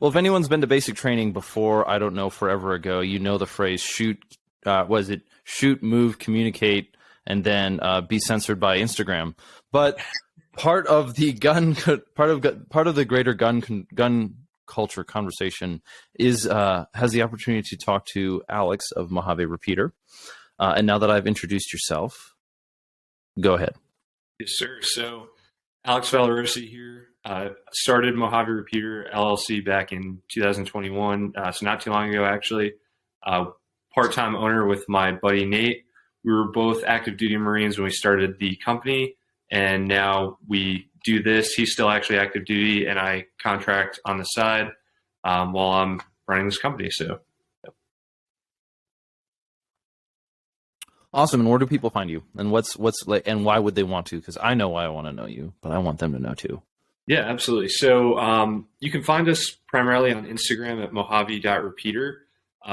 Well, if anyone's been to basic training before, I don't know, forever ago, you know the phrase shoot, was it shoot, move, communicate, and then be censored by Instagram. But part of the part of the greater gun culture conversation is has the opportunity to talk to Alex of Mojave Repeater. And now that I've introduced yourself, go ahead. Yes, sir. So Alex Vallorosi here. Started Mojave Repeater LLC back in 2021, so not too long ago, actually. Part-time owner with my buddy Nate. We were both active duty Marines when we started the company, and now we do this. He's still actually active duty, and I contract on the side while I'm running this company. So, yep. Awesome. And where do people find you? And what's like, and why would they want to? Because I know why I want to know you, but I want them to know too. Yeah, absolutely. So you can find us primarily on Instagram at mojave.repeater.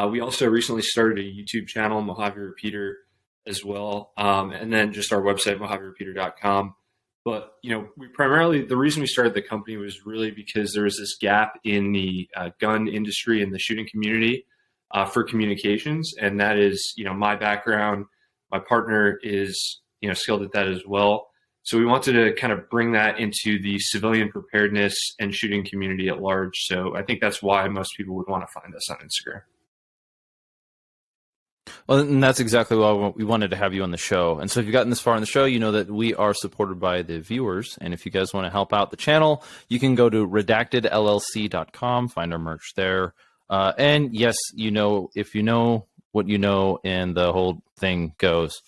We also recently started a YouTube channel, Mojave Repeater, as well, and then just our website, mojaverepeater.com. But, you know, the reason we started the company was really because there was this gap in the gun industry and the shooting community for communications. And that is, you know, my background. My partner is, you know, skilled at that as well. So we wanted to kind of bring that into the civilian preparedness and shooting community at large. So I think that's why most people would want to find us on Instagram. Well, and that's exactly why we wanted to have you on the show. And so if you've gotten this far in the show, you know that we are supported by the viewers. And if you guys want to help out the channel, you can go to redactedllc.com, find our merch there. And yes, you know, if you know what you know and the whole thing goes,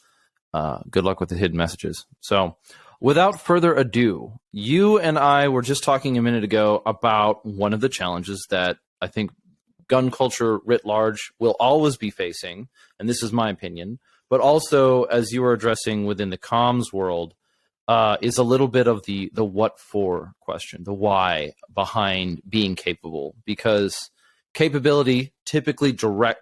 good luck with the hidden messages. So without further ado, you and I were just talking a minute ago about one of the challenges that I think gun culture writ large will always be facing, and this is my opinion, but also as you were addressing within the comms world, is a little bit of the what for question, the why behind being capable, because capability typically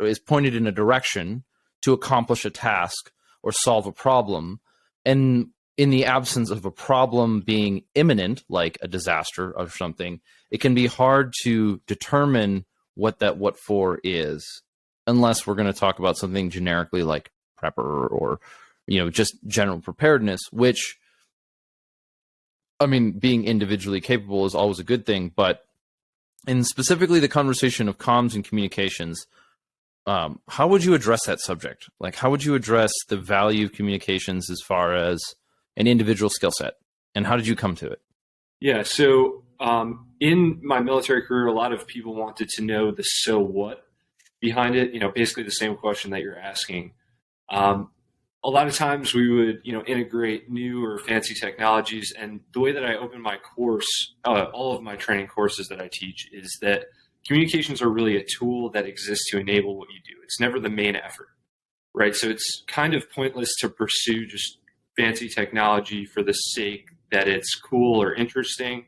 is pointed in a direction to accomplish a task or solve a problem, and in the absence of a problem being imminent, like a disaster or something, it can be hard to determine what that what for is, unless we're going to talk about something generically like prepper or, you know, just general preparedness, which, I mean, being individually capable is always a good thing, but in specifically the conversation of comms and communications, how would you address that subject? Like, how would you address the value of communications as far as an individual skill set, and how did you come to it? Yeah, so in my military career, a lot of people wanted to know the so what behind it, you know, basically the same question that you're asking. A lot of times we would, you know, integrate new or fancy technologies. And the way that I open my course, all of my training courses that I teach, is that communications are really a tool that exists to enable what you do. It's never the main effort, right? So it's kind of pointless to pursue just fancy technology for the sake that it's cool or interesting.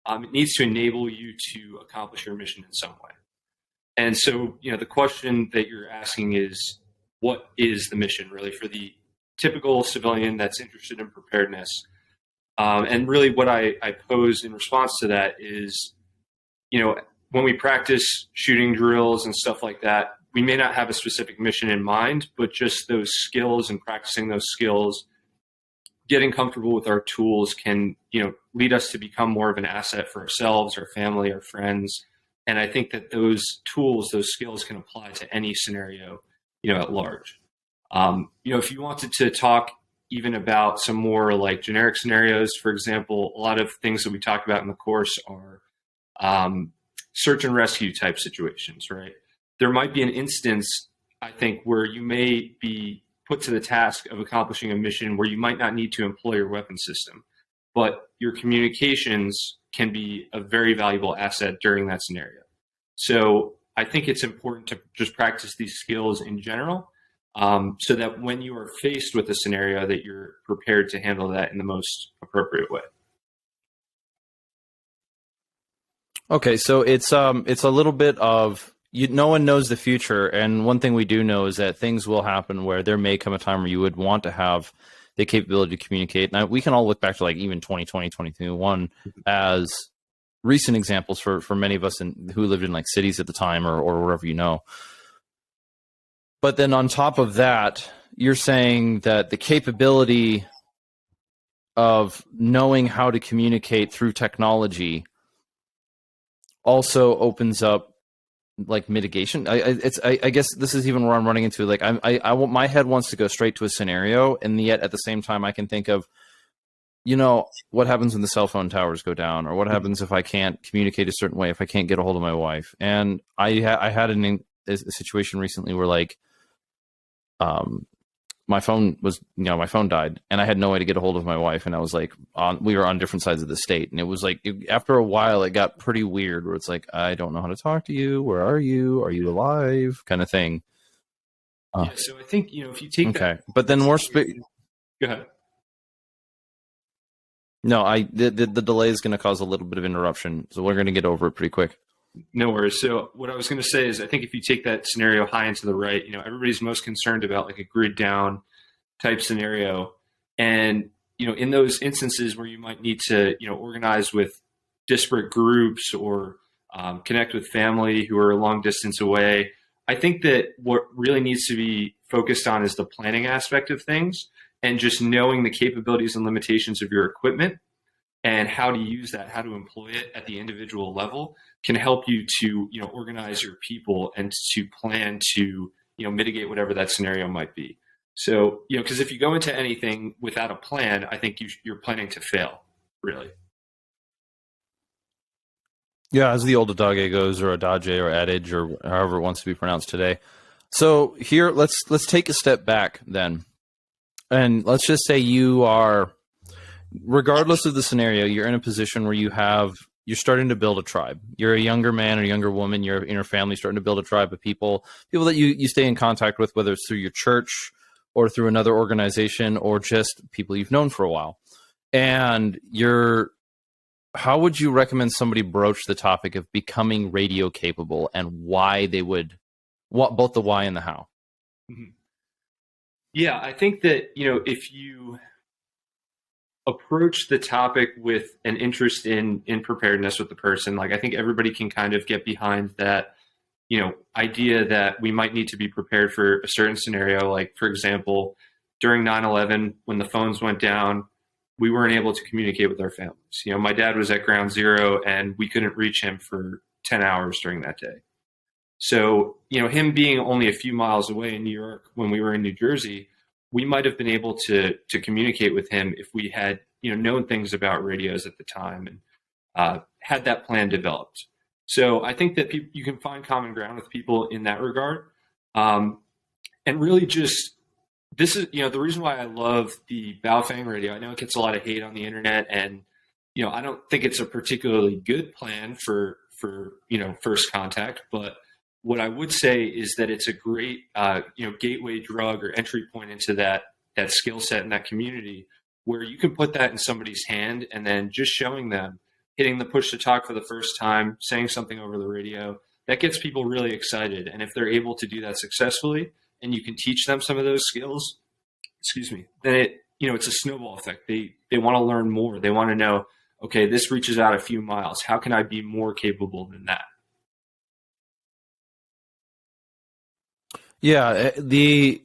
It needs to enable you to accomplish your mission in some way. And so, you know, the question that you're asking is, what is the mission really for the typical civilian that's interested in preparedness? And really what I pose in response to that is, you know, when we practice shooting drills and stuff like that, we may not have a specific mission in mind, but just those skills and practicing those skills, getting comfortable with our tools can, you know, lead us to become more of an asset for ourselves, our family, our friends. And I think that those tools, those skills can apply to any scenario, you know, at large. You know, if you wanted to talk even about some more like generic scenarios, for example, a lot of things that we talk about in the course are search and rescue type situations, right? There might be an instance, I think, where you may be put to the task of accomplishing a mission where you might not need to employ your weapon system, but your communications can be a very valuable asset during that scenario. So I think it's important to just practice these skills in general, so that when you are faced with a scenario that you're prepared to handle that in the most appropriate way. Okay, so it's a little bit of, no one knows the future, and one thing we do know is that things will happen where there may come a time where you would want to have the capability to communicate. Now, we can all look back to like even 2020, 2021 as recent examples for many of us who lived in like cities at the time or wherever, you know. But then on top of that, you're saying that the capability of knowing how to communicate through technology also opens up like mitigation. I guess this is even where I'm running into, like, my head wants to go straight to a scenario, and yet at the same time I can think of, you know, what happens when the cell phone towers go down, or what happens if I can't communicate a certain way, if I can't get a hold of my wife. And I had a situation recently where, like, my phone died, and I had no way to get a hold of my wife, and I was like, we were on different sides of the state, and it was like, after a while, it got pretty weird, where it's like, I don't know how to talk to you. Where are you? Are you alive? Kind of thing. Yeah. So I think, you know, if you take okay, but then more go ahead. No, the delay is going to cause a little bit of interruption, so we're going to get over it pretty quick. No worries. So what I was going to say is, I think if you take that scenario high and to the right, you know, everybody's most concerned about like a grid down type scenario. And, you know, in those instances where you might need to, you know, organize with disparate groups or connect with family who are a long distance away, I think that what really needs to be focused on is the planning aspect of things, and just knowing the capabilities and limitations of your equipment and how to use that, how to employ it at the individual level, can help you to, you know, organize your people and to plan to, you know, mitigate whatever that scenario might be. So, you know, because if you go into anything without a plan, I think you're planning to fail, really. Yeah, as the old adage goes, or adage or adage, or however it wants to be pronounced today. So here, let's take a step back then, and let's just say you are, regardless of the scenario, you're in a position where you're starting to build a tribe. You're a younger man or younger woman. You're in your family starting to build a tribe of people that you stay in contact with, whether it's through your church or through another organization or just people you've known for a while. And how would you recommend somebody broach the topic of becoming radio capable, and why they would, both the why and the how? Mm-hmm. Yeah, I think that, you know, if you approach the topic with an interest in preparedness with the person, like, I think everybody can kind of get behind that, you know, idea that we might need to be prepared for a certain scenario. Like, for example, during 9/11, when the phones went down, we weren't able to communicate with our families. You know, my dad was at ground zero and we couldn't reach him for 10 hours during that day. So, you know, him being only a few miles away in New York when we were in New Jersey, we might have been able to communicate with him if we had, you know, known things about radios at the time and had that plan developed. So I think that you can find common ground with people in that regard. And really just, this is, you know, the reason why I love the Baofeng radio. I know it gets a lot of hate on the internet, and, you know, I don't think it's a particularly good plan for, you know, first contact, but what I would say is that it's a great, you know, gateway drug or entry point into that skill set and that community, where you can put that in somebody's hand, and then just showing them, hitting the push to talk for the first time, saying something over the radio, that gets people really excited. And if they're able to do that successfully, and you can teach them some of those skills, then it, you know, it's a snowball effect. They want to learn more. They want to know, okay, this reaches out a few miles. How can I be more capable than that? Yeah, there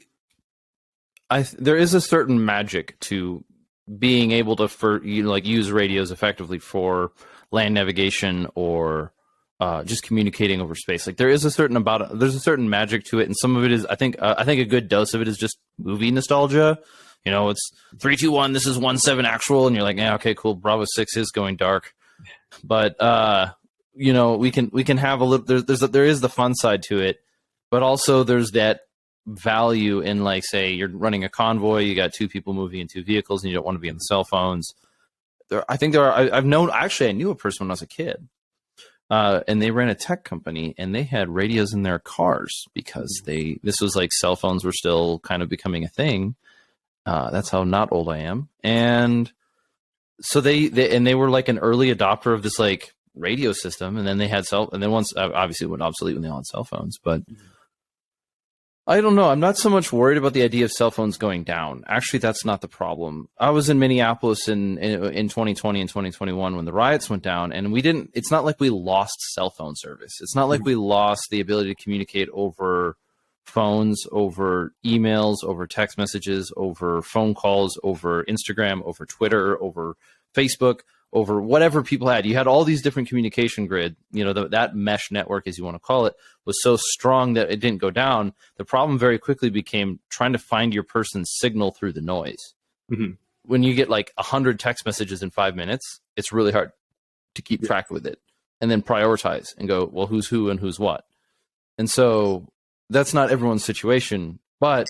is a certain magic to being able to use radios effectively for land navigation or just communicating over space. Like, there's a certain magic to it, and some of it is, I think a good dose of it is just movie nostalgia. You know, it's 3, 2, 1. This is 1-7 actual, and you're like, yeah, okay, cool. Bravo 6 is going dark, but you know, we can have a little. There is the fun side to it, but also there's that value in, like, say you're running a convoy, you got 2 people moving in 2 vehicles, and you don't want to be on the cell phones. I knew a person when I was a kid. And they ran a tech company, and they had radios in their cars because this was like cell phones were still kind of becoming a thing. That's how not old I am. And so they were like an early adopter of this like radio system. And then they had and then once obviously it went obsolete when they all had cell phones, but I don't know. I'm not so much worried about the idea of cell phones going down. Actually, that's not the problem. I was in Minneapolis in 2020 and 2021 when the riots went down, and it's not like we lost cell phone service. It's not like we lost the ability to communicate over phones, over emails, over text messages, over phone calls, over Instagram, over Twitter, over Facebook, over whatever people had. You had all these different communication grid, that mesh network, as you want to call it, was so strong that it didn't go down. The problem very quickly became trying to find your person's signal through the noise. Mm-hmm. When you get like 100 text messages in 5 minutes, it's really hard to keep track with it and then prioritize and go, well, who's who and who's what. And so that's not everyone's situation, but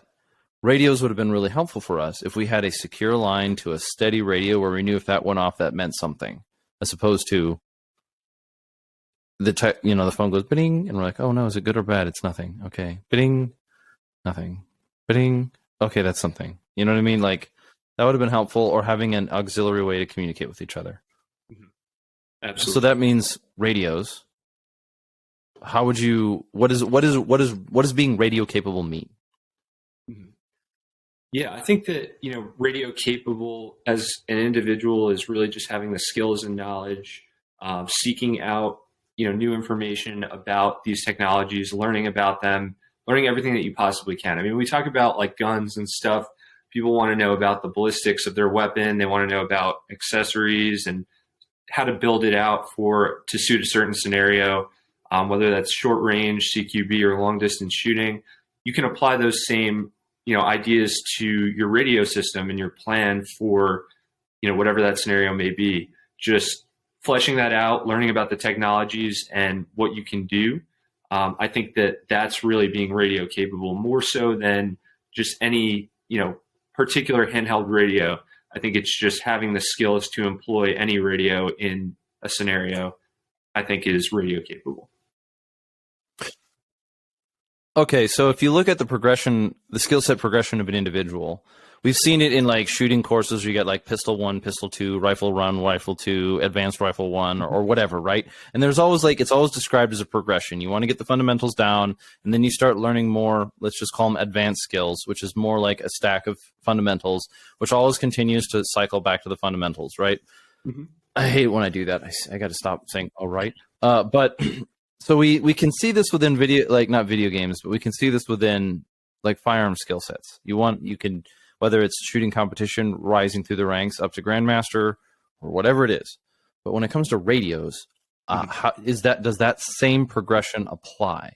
radios would have been really helpful for us if we had a secure line to a steady radio where we knew if that went off, that meant something, as opposed to the phone goes bing, and we're like, oh no, is it good or bad? It's nothing. Okay, bing, nothing, bing. Okay, that's something. You know what I mean? Like that would have been helpful, or having an auxiliary way to communicate with each other. Mm-hmm. Absolutely. So that means radios. How would you? What does being radio capable mean? Mm-hmm. Yeah, I think that, radio capable as an individual is really just having the skills and knowledge, seeking out, new information about these technologies, learning about them, learning everything that you possibly can. I mean, we talk about like guns and stuff. People want to know about the ballistics of their weapon. They want to know about accessories and how to build it out to suit a certain scenario, whether that's short range, CQB, or long distance shooting. You can apply those same ideas to your radio system and your plan for, whatever that scenario may be. Just fleshing that out, learning about the technologies and what you can do. I think that that's really being radio capable, more so than just any, particular handheld radio. I think it's just having the skills to employ any radio in a scenario, I think is radio capable. Okay, so if you look at the skill set progression of an individual, we've seen it in like shooting courses where you get like pistol 1, pistol 2, rifle 1, rifle 2, advanced rifle 1, or whatever, right? And there's always it's always described as a progression. You want to get the fundamentals down, and then you start learning more, let's just call them advanced skills, which is more like a stack of fundamentals, which always continues to cycle back to the fundamentals, right? Mm-hmm. I hate when I do that. I got to stop saying, all right. But so we can see this within not video games, but we can see this within like firearm skill sets. You can, whether it's shooting competition, rising through the ranks up to grandmaster or whatever it is. But when it comes to radios, does that same progression apply?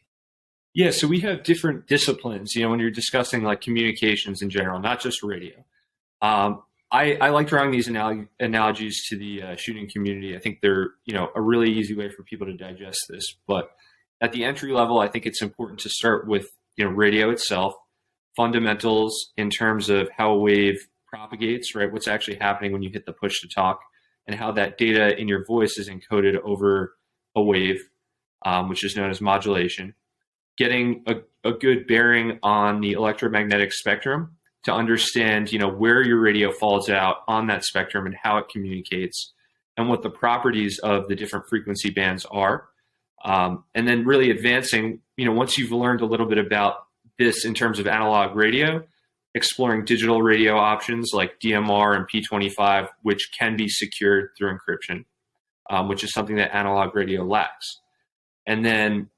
Yeah. So we have different disciplines, when you're discussing like communications in general, not just radio. I like drawing these analogies to the shooting community. I think they're, a really easy way for people to digest this. But at the entry level, I think it's important to start with, radio itself, fundamentals in terms of how a wave propagates, right? What's actually happening when you hit the push to talk, and how that data in your voice is encoded over a wave, which is known as modulation. Getting a good bearing on the electromagnetic spectrum to understand, where your radio falls out on that spectrum and how it communicates and what the properties of the different frequency bands are. And then really advancing, once you've learned a little bit about this in terms of analog radio, exploring digital radio options like DMR and P25, which can be secured through encryption, which is something that analog radio lacks. And then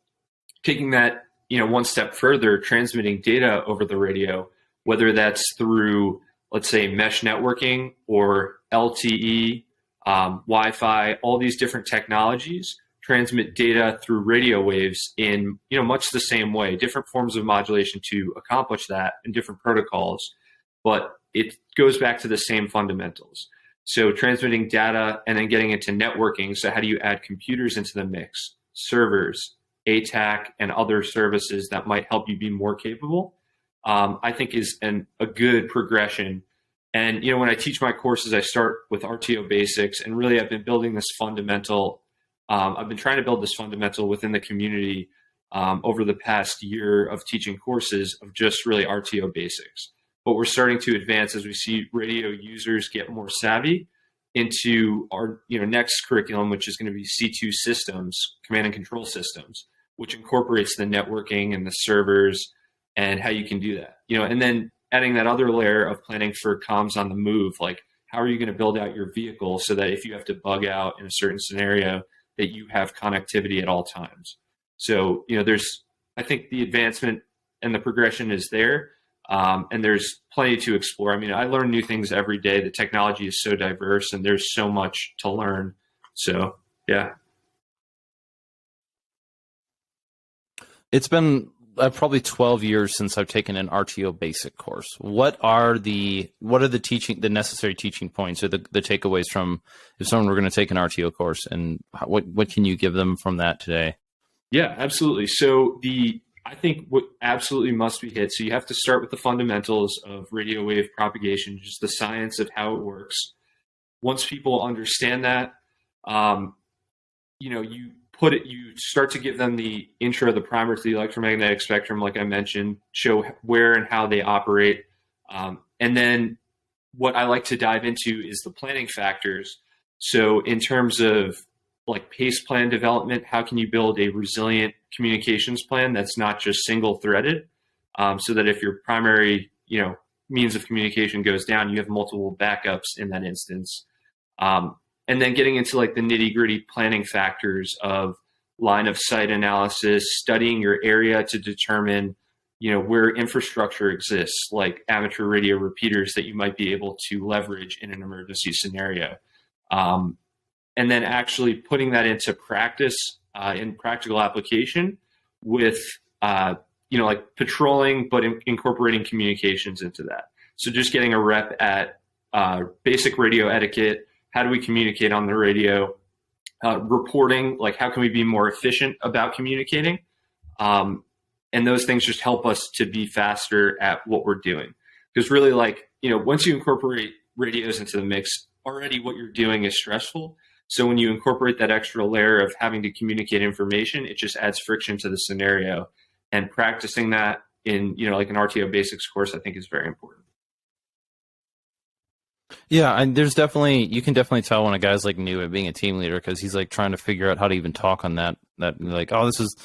taking that, one step further, transmitting data over the radio, whether that's through, let's say, mesh networking or LTE, Wi-Fi, all these different technologies transmit data through radio waves in, much the same way, different forms of modulation to accomplish that and different protocols, but it goes back to the same fundamentals. So transmitting data and then getting into networking. So how do you add computers into the mix, servers, ATAC, and other services that might help you be more capable? I think is a good progression. And, when I teach my courses, I start with RTO basics, and really I've been building this fundamental. I've been trying to build this fundamental within the community over the past year of teaching courses of just really RTO basics. But we're starting to advance as we see radio users get more savvy into our next curriculum, which is going to be C2 systems, command and control systems, which incorporates the networking and the servers and how you can do that. And then adding that other layer of planning for comms on the move, like how are you going to build out your vehicle so that if you have to bug out in a certain scenario, that you have connectivity at all times. So, I think the advancement and the progression is there. And there's plenty to explore. I mean, I learn new things every day. The technology is so diverse and there's so much to learn. So, yeah. It's been probably 12 years since I've taken an RTO basic course. What are the necessary teaching points or the takeaways from if someone were going to take an RTO course, and what can you give them from that today? Yeah, absolutely. So I think what absolutely must be hit. So you have to start with the fundamentals of radio wave propagation, just the science of how it works. Once people understand that, you start to give them the intro, the primer to the electromagnetic spectrum, like I mentioned, show where and how they operate. And then what I like to dive into is the planning factors. So in terms of like PACE plan development, how can you build a resilient communications plan that's not just single threaded, so that if your primary, means of communication goes down, you have multiple backups in that instance. And then getting into like the nitty gritty planning factors of line of sight analysis, studying your area to determine, where infrastructure exists, like amateur radio repeaters that you might be able to leverage in an emergency scenario. And then actually putting that into practice in practical application with, like patrolling, but incorporating communications into that. So just getting a rep at basic radio etiquette. How do we communicate on the radio? Reporting, like how can we be more efficient about communicating? And those things just help us to be faster at what we're doing. Because really, once you incorporate radios into the mix, already what you're doing is stressful. So when you incorporate that extra layer of having to communicate information, it just adds friction to the scenario. And practicing that in, like an RTO basics course, I think is very important. Yeah, and you can definitely tell when a guy's like new at being a team leader, because he's like trying to figure out how to even talk on that like, oh, this is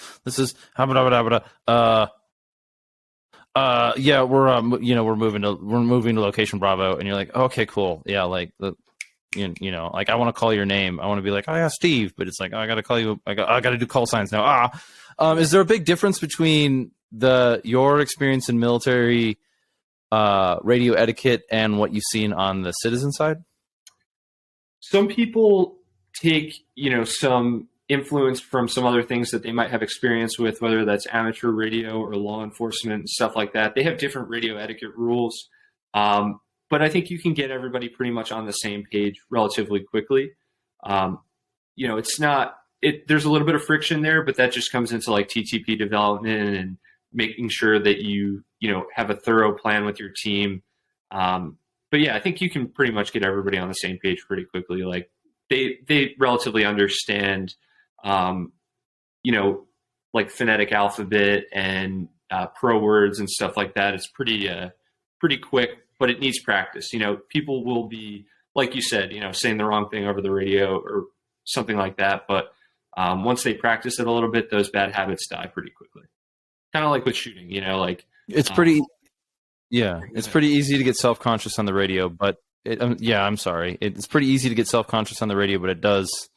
yeah, we're moving to location Bravo, and you're like, oh, okay, cool, yeah, like like I want to call your name, I want to be like, oh yeah, Steve, but it's like, oh, I got to call you, I got to do call signs now. Is there a big difference between your experience in military radio etiquette and what you've seen on the citizen side? Some people take, some influence from some other things that they might have experience with, whether that's amateur radio or law enforcement and stuff like that. They have different radio etiquette rules. But I think you can get everybody pretty much on the same page relatively quickly. It's not, there's a little bit of friction there, but that just comes into like TTP development and making sure that you have a thorough plan with your team. But yeah, I think you can pretty much get everybody on the same page pretty quickly. Like they relatively understand, like phonetic alphabet and pro words and stuff like that. It's pretty quick, but it needs practice. People will be, like you said, saying the wrong thing over the radio or something like that. But once they practice it a little bit, those bad habits die pretty quickly. Kind of like with shooting, it's pretty, it's pretty easy to get self-conscious on the radio, but I'm sorry. It's pretty easy to get self-conscious on the radio, but it does,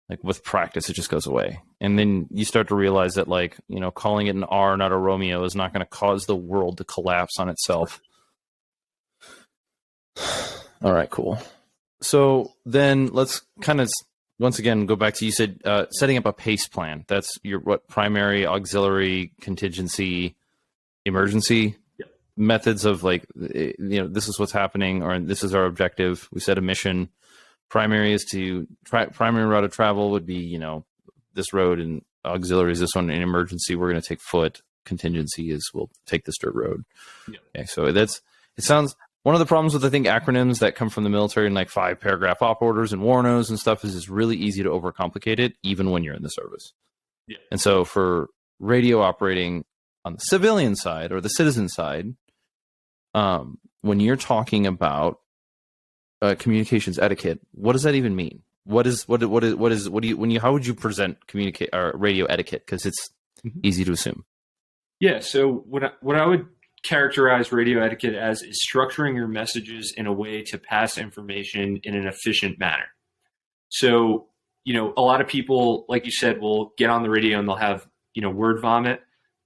like with practice, it just goes away. And then you start to realize that calling it an R, not a Romeo, is not going to cause the world to collapse on itself. All right, cool. So then let's kind of once again go back to, you said setting up a PACE plan. That's your primary, auxiliary, contingency, emergency methods of this is what's happening, or this is our objective. We set a mission. Primary is primary route of travel would be this road, and auxiliary is this one. In emergency, we're going to take foot. Contingency is we'll take this dirt road. Okay, so it sounds. One of the problems with, I think, acronyms that come from the military and like 5-paragraph op orders and warnos and stuff is it's really easy to overcomplicate it, even when you're in the service. Yeah. And so for radio operating on the civilian side or the citizen side, when you're talking about communications etiquette, what does that even mean? How would you present radio etiquette? Because it's easy to assume. Yeah. So what I would characterize radio etiquette as is structuring your messages in a way to pass information in an efficient manner. So, a lot of people, like you said, will get on the radio and they'll have, word vomit,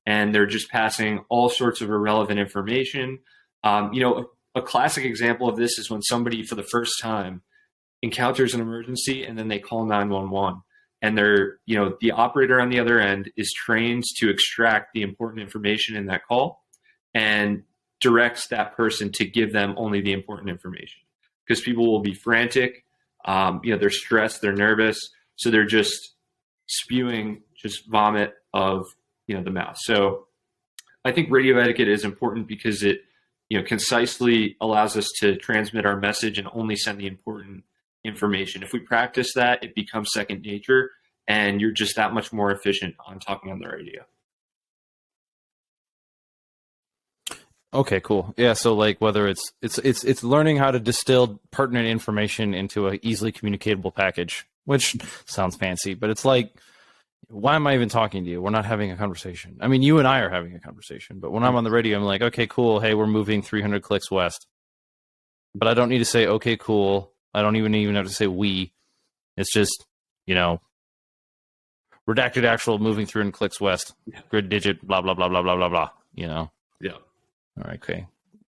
and they're just passing all sorts of irrelevant information. A classic example of this is when somebody for the first time encounters an emergency and then they call 911, and the operator on the other end is trained to extract the important information in that call and directs that person to give them only the important information, because people will be frantic. They're stressed, they're nervous, so they're just spewing just vomit of, the mouth. So I think radio etiquette is important because it, concisely allows us to transmit our message and only send the important information. If we practice that, it becomes second nature, and you're just that much more efficient on talking on the radio. Okay, cool. Yeah, so like whether it's learning how to distill pertinent information into an easily communicatable package, which sounds fancy, but it's like, why am I even talking to you? We're not having a conversation. I mean, you and I are having a conversation, but when I'm on the radio, I'm like, okay, cool. Hey, we're moving 300 clicks west. But I don't need to say, okay, cool. I don't even have to say we. It's just, redacted actual moving 300 clicks west, grid digit, blah, blah, blah, blah, blah, blah, blah, Yeah. All right, okay.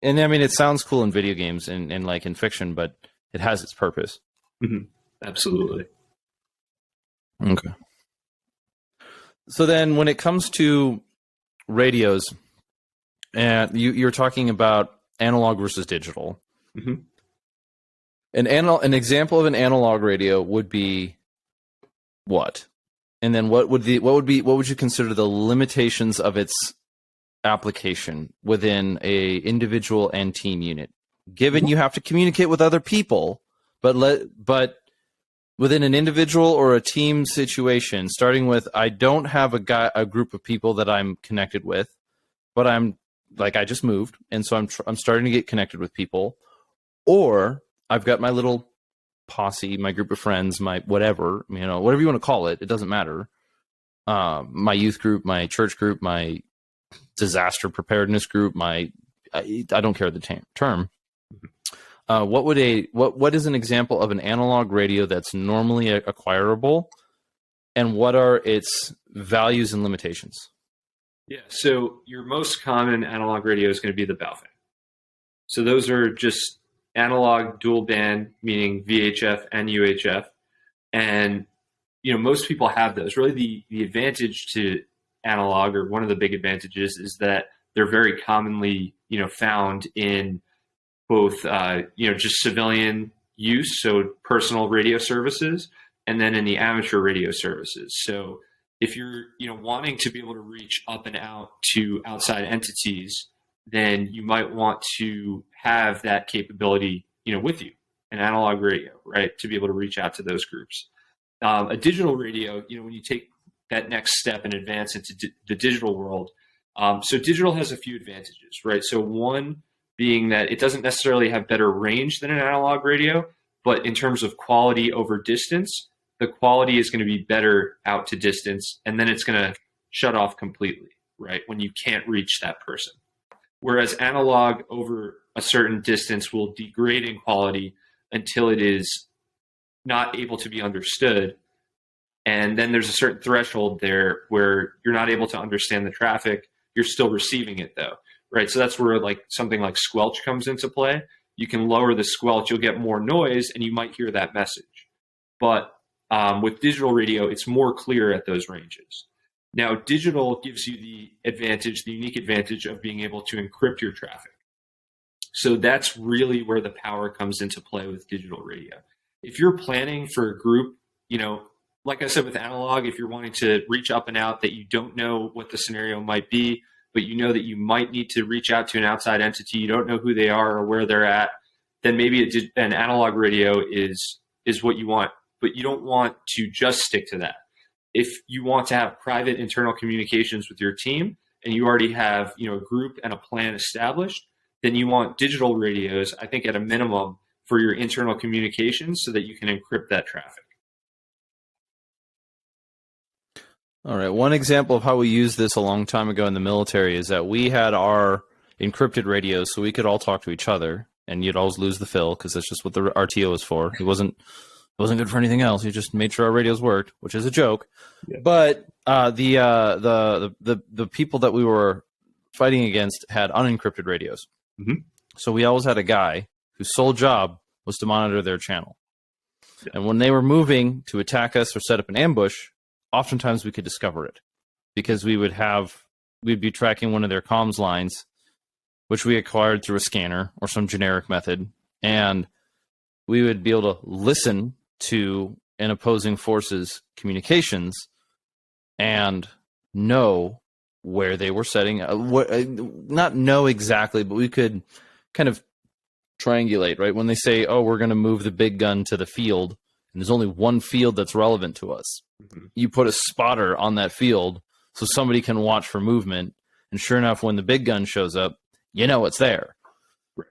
And I mean, it sounds cool in video games and like in fiction, but it has its purpose. Mm-hmm. Absolutely. Okay. So then when it comes to radios, you're talking about analog versus digital. Mm-hmm. An example of an analog radio would be what? And then what would you consider the limitations of its application within a individual and team unit? Given you have to communicate with other people, but within an individual or a team situation, starting with, I don't have a group of people that I'm connected with, but I just moved, and so I'm starting to get connected with people, or I've got my little posse, my group of friends, my whatever you want to call it. It doesn't matter. My youth group, my church group, my disaster preparedness group, I don't care the term. What is an example of an analog radio that's normally acquirable, and what are its values and limitations? Yeah, so your most common analog radio is going to be the Baofeng. So those are just analog dual band, meaning VHF and UHF, and most people have those. Really, the advantage to analog, or one of the big advantages, is that they're very commonly found in both just civilian use, so personal radio services, and then in the amateur radio services. So if you're wanting to be able to reach up and out to outside entities, then you might want to have that capability with you, an analog radio, right, to be able to reach out to those groups. A digital radio, when you take that next step and advance into the digital world, so digital has a few advantages, right? So one being that it doesn't necessarily have better range than an analog radio, but in terms of quality over distance, the quality is going to be better out to distance, and then it's going to shut off completely, right, when you can't reach that person. Whereas analog over a certain distance will degrade in quality until it is not able to be understood. And then there's a certain threshold there where you're not able to understand the traffic. You're still receiving it though, right? So that's where like something like squelch comes into play. You can lower the squelch, you'll get more noise, and you might hear that message. But with digital radio, it's more clear at those ranges. Now, digital gives you the unique advantage of being able to encrypt your traffic. So that's really where the power comes into play with digital radio. If you're planning for a group, like I said with analog, if you're wanting to reach up and out that you don't know what the scenario might be, but you know that you might need to reach out to an outside entity, you don't know who they are or where they're at, then maybe an analog radio is what you want. But you don't want to just stick to that. If you want to have private internal communications with your team and you already have a group and a plan established, then you want digital radios, I think at a minimum, for your internal communications so that you can encrypt that traffic. All right. One example of how we used this a long time ago in the military is that we had our encrypted radios, so we could all talk to each other, and you'd always lose the fill because that's just what the RTO is for. It wasn't good for anything else. He just made sure our radios worked, which is a joke. Yeah. But the people that we were fighting against had unencrypted radios. Mm-hmm. So we always had a guy whose sole job was to monitor their channel. Yeah. And when they were moving to attack us or set up an ambush, oftentimes we could discover it because we'd be tracking one of their comms lines, which we acquired through a scanner or some generic method. And we would be able to listen to an opposing force's communications and know where they were setting, not know exactly, but we could kind of triangulate, right? When they say, oh, we're going to move the big gun to the field, and there's only one field that's relevant to us. Mm-hmm. You put a spotter on that field so somebody can watch for movement, and sure enough, when the big gun shows up, you know it's there. Right.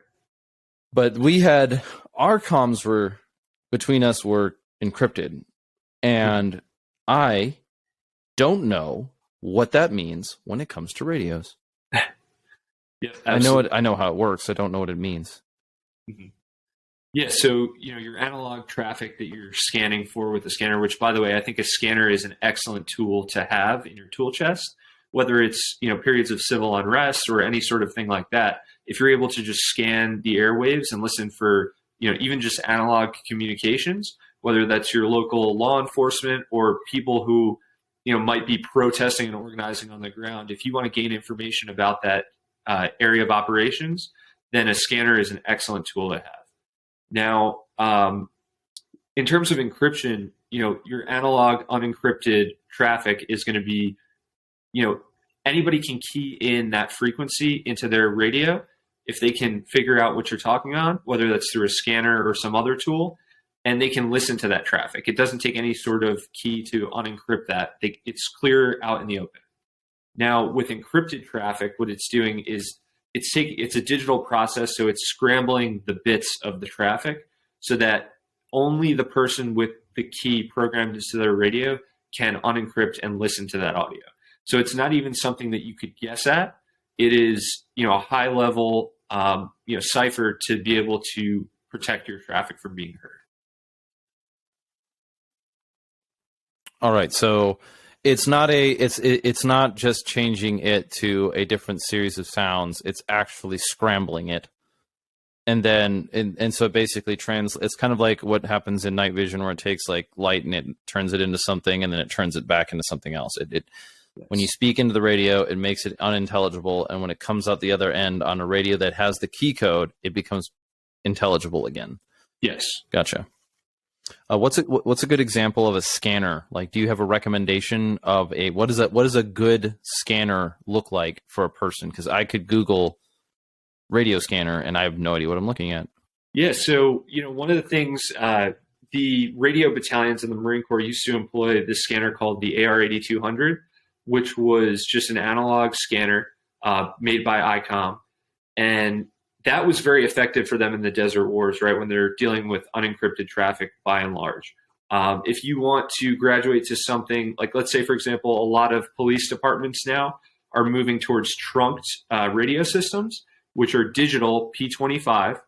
But we had, our comms between us were encrypted, and I don't know what that means when it comes to radios. Yeah, I know how it works. I don't know what it means. Mm-hmm. Yeah, so your analog traffic that you're scanning for with the scanner, which by the way, I think a scanner is an excellent tool to have in your tool chest, whether it's periods of civil unrest or any sort of thing like that. If you're able to just scan the airwaves and listen for even just analog communications, whether that's your local law enforcement or people who might be protesting and organizing on the ground, if you want to gain information about that area of operations, then a scanner is an excellent tool to have. Now, in terms of encryption, your analog unencrypted traffic is going to be, anybody can key in that frequency into their radio if they can figure out what you're talking on, whether that's through a scanner or some other tool, and they can listen to that traffic. It doesn't take any sort of key to unencrypt that. It's clear out in the open. Now, with encrypted traffic, what it's doing is it's a digital process, so it's scrambling the bits of the traffic so that only the person with the key programmed into their radio can unencrypt and listen to that audio. So it's not even something that you could guess at. It is, a high level, cipher to be able to protect your traffic from being heard. All right, so it's not just changing it to a different series of sounds. It's actually scrambling it, and then and so basically it's kind of like what happens in night vision, where it takes like light and it turns it into something, and then it turns it back into something else. Yes. When you speak into the radio, it makes it unintelligible, and when it comes out the other end on a radio that has the key code, it becomes intelligible again. Yes, gotcha. What's a good example of a scanner? Like, do you have a recommendation of what does a good scanner look like for a person? Because I could Google radio scanner and I have no idea what I'm looking at. Yeah, so one of the things the radio battalions in the Marine Corps used to employ this scanner called the AR-8200, which was just an analog scanner made by ICOM, and that was very effective for them in the desert wars, right, when they're dealing with unencrypted traffic by and large. If you want to graduate to something like, let's say, for example, a lot of police departments now are moving towards trunked radio systems, which are digital P25,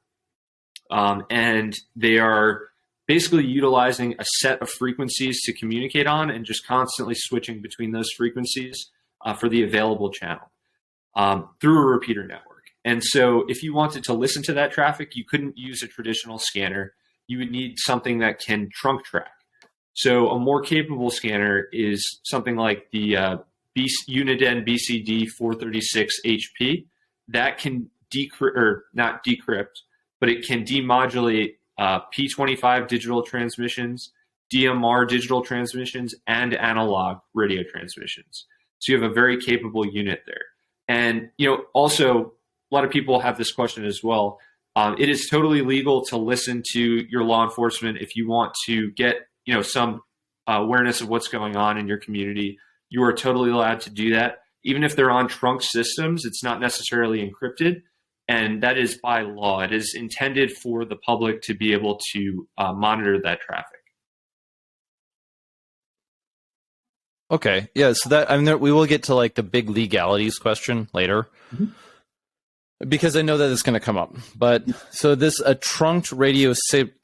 and they are basically utilizing a set of frequencies to communicate on and just constantly switching between those frequencies for the available channel through a repeater network. And so if you wanted to listen to that traffic, you couldn't use a traditional scanner. You would need something that can trunk track. So a more capable scanner is something like the Uniden BCD 436 HP. That can not decrypt, but it can demodulate P25 digital transmissions, DMR digital transmissions, and analog radio transmissions. So you have a very capable unit there. And also, a lot of people have this question as well. It is totally legal to listen to your law enforcement if you want to get some awareness of what's going on in your community. You are totally allowed to do that. Even if they're on trunk systems, it's not necessarily encrypted, and that is by law. It is intended for the public to be able to monitor that traffic. Okay. Yeah. So that, I mean, we will get to like the big legalities question later, because I know that it's going to come up. But so this, a trunked radio,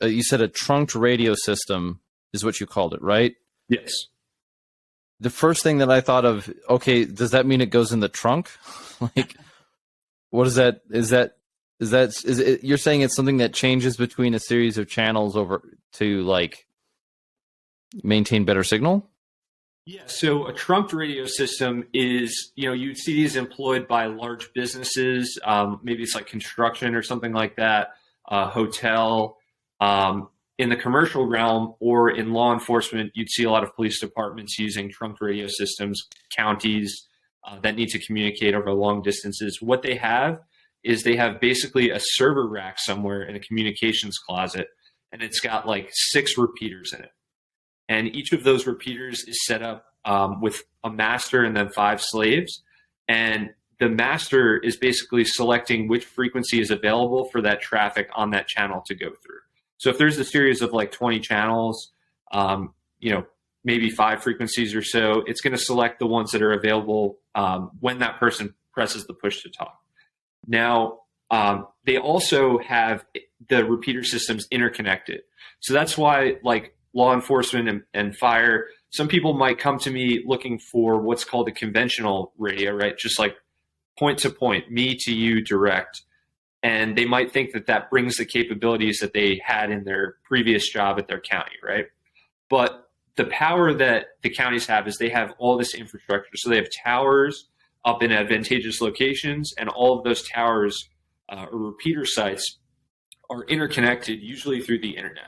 you said a trunked radio system is what you called it, right? Yes. The first thing that I thought of, okay, does that mean it goes in the trunk? Like, what is that? Is it, you're saying it's something that changes between a series of channels over to like maintain better signal? Yeah, so a trunked radio system is, you'd see these employed by large businesses. Maybe it's like construction or something like that, hotel. In the commercial realm or in law enforcement, you'd see a lot of police departments using trunked radio systems, counties that need to communicate over long distances. What they have is they have basically a server rack somewhere in a communications closet, and it's got like 6 repeaters in it. And each of those repeaters is set up with a master and then 5 slaves. And the master is basically selecting which frequency is available for that traffic on that channel to go through. So if there's a series of like 20 channels, maybe 5 frequencies or so, it's going to select the ones that are available when that person presses the push to talk. Now, they also have the repeater systems interconnected. So that's why, like, law enforcement and fire, some people might come to me looking for what's called a conventional radio, right? Just like point to point, me to you direct. And they might think that that brings the capabilities that they had in their previous job at their county, right? But the power that the counties have is they have all this infrastructure. So they have towers up in advantageous locations, and all of those towers or repeater sites are interconnected, usually through the internet.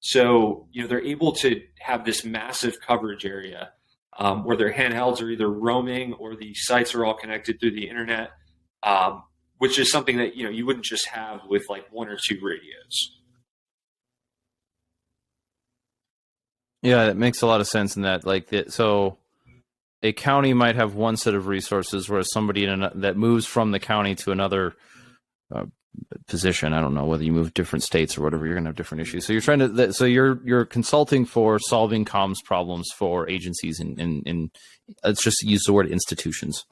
So, they're able to have this massive coverage area where their handhelds are either roaming or the sites are all connected through the internet, which is something that, you wouldn't just have with like 1 or 2 radios. Yeah, it makes a lot of sense in that. Like, so a county might have one set of resources, whereas somebody that moves from the county to another position, I don't know whether you move different states or whatever, you're going to have different issues. So you're trying to, so you're consulting for solving comms problems for agencies in let's just use the word institutions.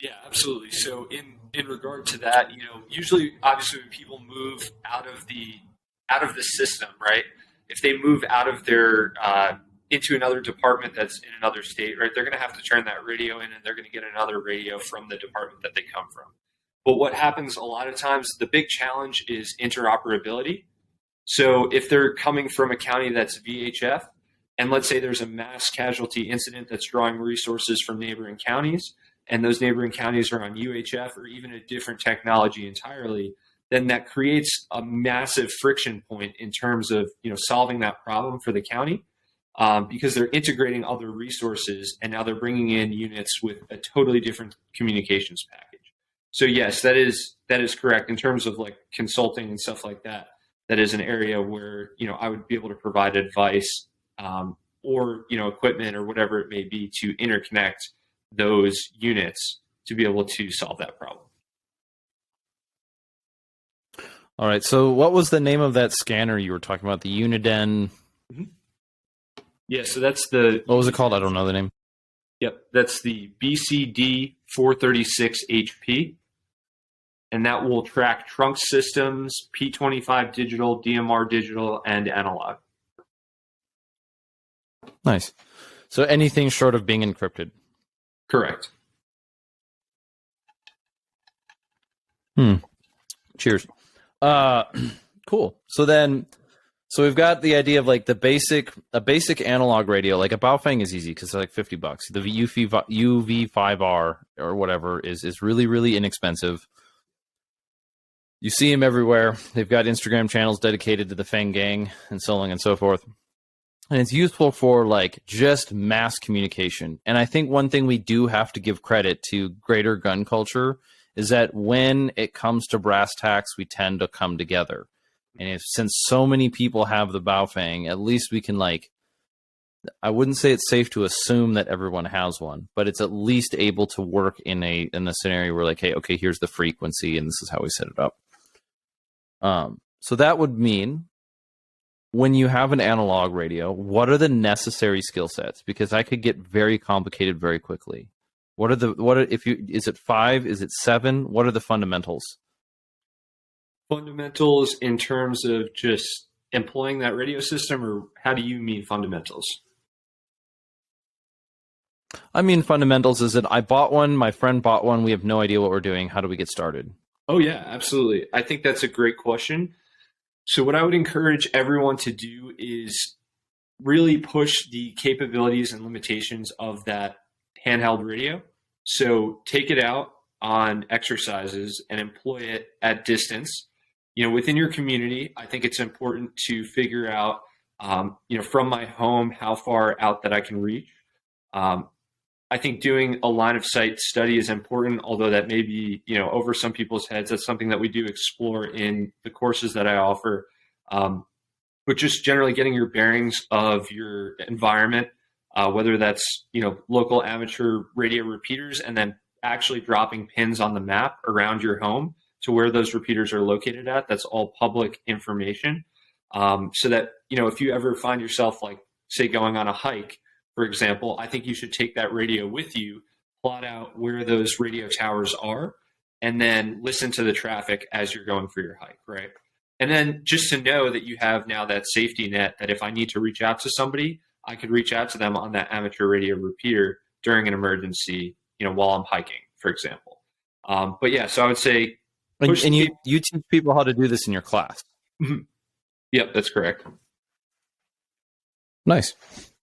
Yeah, absolutely. So in regard to that, usually, obviously, when people move out of the system, right? If they move out of their into another department that's in another state, right? They're going to have to turn that radio in, and they're going to get another radio from the department that they come from. But what happens a lot of times, the big challenge is interoperability. So if they're coming from a county that's VHF, and let's say there's a mass casualty incident that's drawing resources from neighboring counties, and those neighboring counties are on UHF or even a different technology entirely, then that creates a massive friction point in terms of solving that problem for the county. Because they're integrating other resources, and now they're bringing in units with a totally different communications package. So yes, that is correct in terms of like consulting and stuff like that. That is an area where I would be able to provide advice or equipment or whatever it may be to interconnect those units to be able to solve that problem. All right. So what was the name of that scanner you were talking about? The Uniden. Mm-hmm. Yeah, so that's the... What was it called? I don't know the name. Yep, that's the BCD 436HP. And that will track trunk systems, P25 digital, DMR digital, and analog. Nice. So anything short of being encrypted. Correct. Cheers. Cool. So we've got the idea of like a basic analog radio, like a Baofeng is easy because it's like $50. The UV5R or whatever is really, really inexpensive. You see them everywhere. They've got Instagram channels dedicated to the Feng gang and so on and so forth. And it's useful for like just mass communication. And I think one thing we do have to give credit to greater gun culture is that when it comes to brass tacks, we tend to come together. And since so many people have the Baofeng, at least we can I wouldn't say it's safe to assume that everyone has one, but it's at least able to work in a scenario where like, hey, okay, here's the frequency and this is how we set it up. So that would mean when you have an analog radio, what are the necessary skill sets? Because I could get very complicated very quickly. Is it 5? Is it 7? What are the fundamentals? Fundamentals in terms of just employing that radio system, or how do you mean fundamentals? I mean, fundamentals is that I bought one, my friend bought one, we have no idea what we're doing. How do we get started? Oh, yeah, absolutely. I think that's a great question. So what I would encourage everyone to do is really push the capabilities and limitations of that handheld radio. So take it out on exercises and employ it at distance. Within your community, I think it's important to figure out, from my home, how far out that I can reach. I think doing a line of sight study is important, although that may be, over some people's heads. That's something that we do explore in the courses that I offer. But just generally getting your bearings of your environment, whether that's, local amateur radio repeaters, and then actually dropping pins on the map around your home to where those repeaters are located at. That's all public information. So that, if you ever find yourself, like, say, going on a hike, for example, I think you should take that radio with you, plot out where those radio towers are, and then listen to the traffic as you're going for your hike, right? And then just to know that you have now that safety net, that if I need to reach out to somebody, I could reach out to them on that amateur radio repeater during an emergency, while I'm hiking, for example. But yeah, so I would say, and you teach people how to do this in your class. Yep, that's correct. Nice.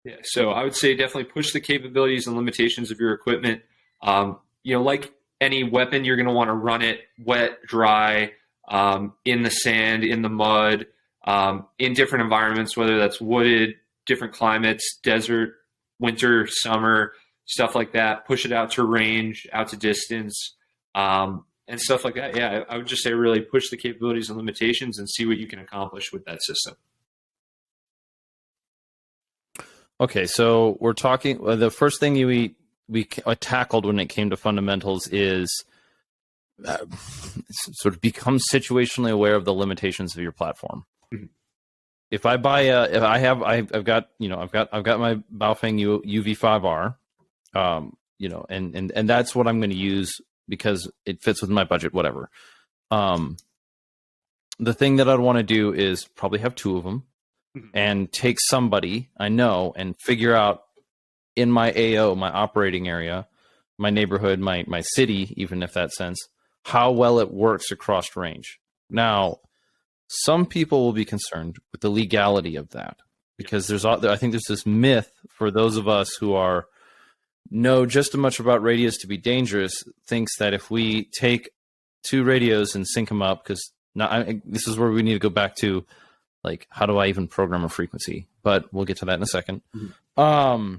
Yeah, so I would say definitely push the capabilities and limitations of your equipment. Like any weapon, you're going to want to run it wet, dry, in the sand, in the mud, in different environments, whether that's wooded, different climates, desert, winter, summer, stuff like that. Push it out to range, out to distance, and stuff like that. Yeah, I would just say really push the capabilities and limitations and see what you can accomplish with that system. Okay, so we're talking. The first thing we tackled when it came to fundamentals is sort of become situationally aware of the limitations of your platform. Mm-hmm. If I buy I've got my Baofeng UV5R, and that's what I'm going to use because it fits with my budget, whatever. The thing that I'd want to do is probably have 2 of them. And take somebody I know and figure out in my AO, my operating area, my neighborhood, my city, even if that sense, how well it works across range. Now, some people will be concerned with the legality of that because I think there's this myth for those of us who know just as much about radios to be dangerous, thinks that if we take 2 radios and sync them up, because this is where we need to go back to, like, how do I even program a frequency? But we'll get to that in a second. Mm-hmm.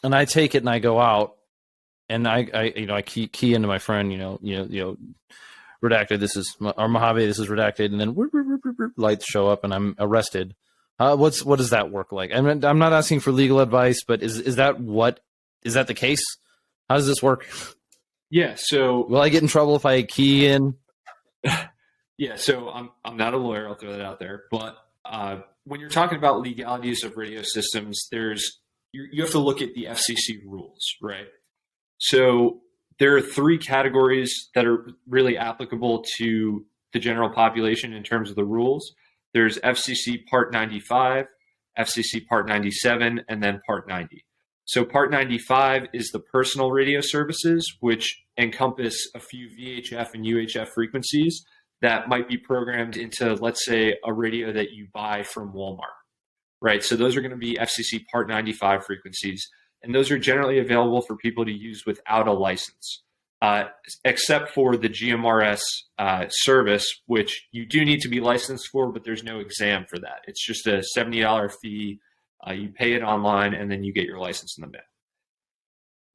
And I take it and I go out and I key into my friend, redacted. This is our Mojave. This is redacted, and then lights show up and I'm arrested. What does that work like? I mean, I'm not asking for legal advice, but is that the case? How does this work? Yeah. So will I get in trouble if I key in? Yeah, so I'm not a lawyer. I'll throw that out there. But when you're talking about legalities of radio systems, you have to look at the FCC rules, right? So there are 3 categories that are really applicable to the general population in terms of the rules. There's FCC Part 95, FCC Part 97, and then Part 90. So Part 95 is the personal radio services, which encompass a few VHF and UHF frequencies that might be programmed into, let's say, a radio that you buy from Walmart, right? So those are going to be FCC Part 95 frequencies, and those are generally available for people to use without a license, except for the GMRS service, which you do need to be licensed for, but there's no exam for that. It's just a $70 fee. You pay it online, and then you get your license in the mail.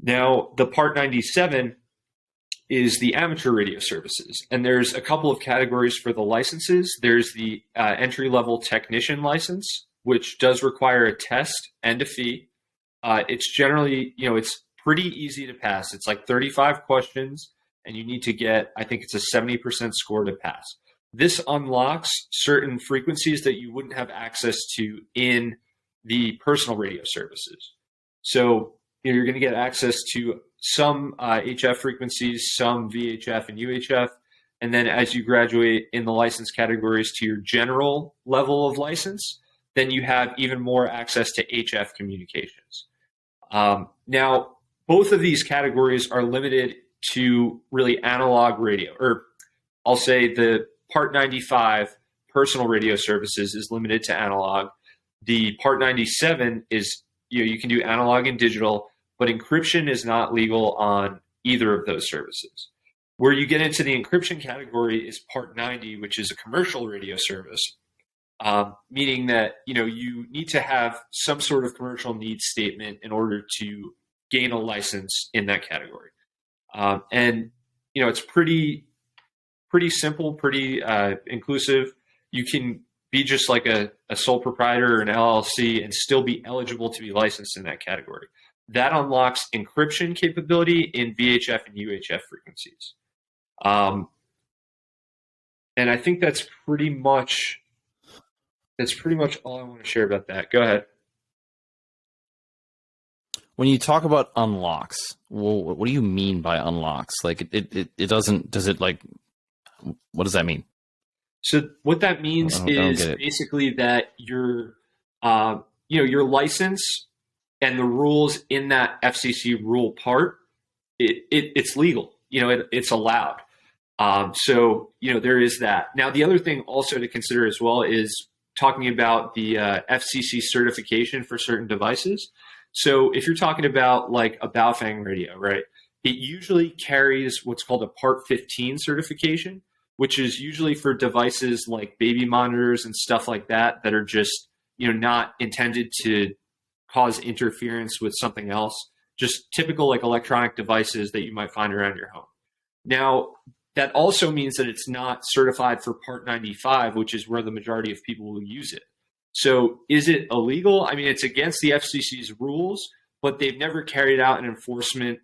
Now, the Part 97 is the amateur radio services. And there's a couple of categories for the licenses. There's the entry-level technician license, which does require a test and a fee. It's generally, it's pretty easy to pass. It's like 35 questions, and you need to get, I think it's a 70% score to pass. this unlocks certain frequencies that you wouldn't have access to in the personal radio services. So you're going to get access to some HF frequencies, some VHF and UHF, and then as you graduate in the license categories to your general level of license, then you have even more access to HF communications. Now, both of these categories are limited to really analog radio, or I'll say the Part 95 personal radio services is limited to analog. The Part 97 is, you can do analog and digital, but encryption is not legal on either of those services. Where you get into the encryption category is Part 90, which is a commercial radio service, meaning that you need to have some sort of commercial needs statement in order to gain a license in that category. And it's pretty simple, pretty inclusive. You can be just like a sole proprietor or an LLC and still be eligible to be licensed in that category. That unlocks encryption capability in VHF and UHF frequencies. And I think that's pretty much all I want to share about that. Go ahead. When you talk about unlocks, well, what do you mean by unlocks? Like it doesn't, does it like, what does that mean? So what that means is basically that your license and the rules in that FCC rule part, it's legal. It's allowed. So there is that. Now, the other thing also to consider as well is talking about the FCC certification for certain devices. So if you're talking about like a Baofeng radio, right, it usually carries what's called a Part 15 certification, which is usually for devices like baby monitors and stuff like that are just, not intended to cause interference with something else, just typical like electronic devices that you might find around your home. Now, that also means that it's not certified for Part 95, which is where the majority of people will use it. So is it illegal? I mean, it's against the FCC's rules, but they've never carried out an enforcement,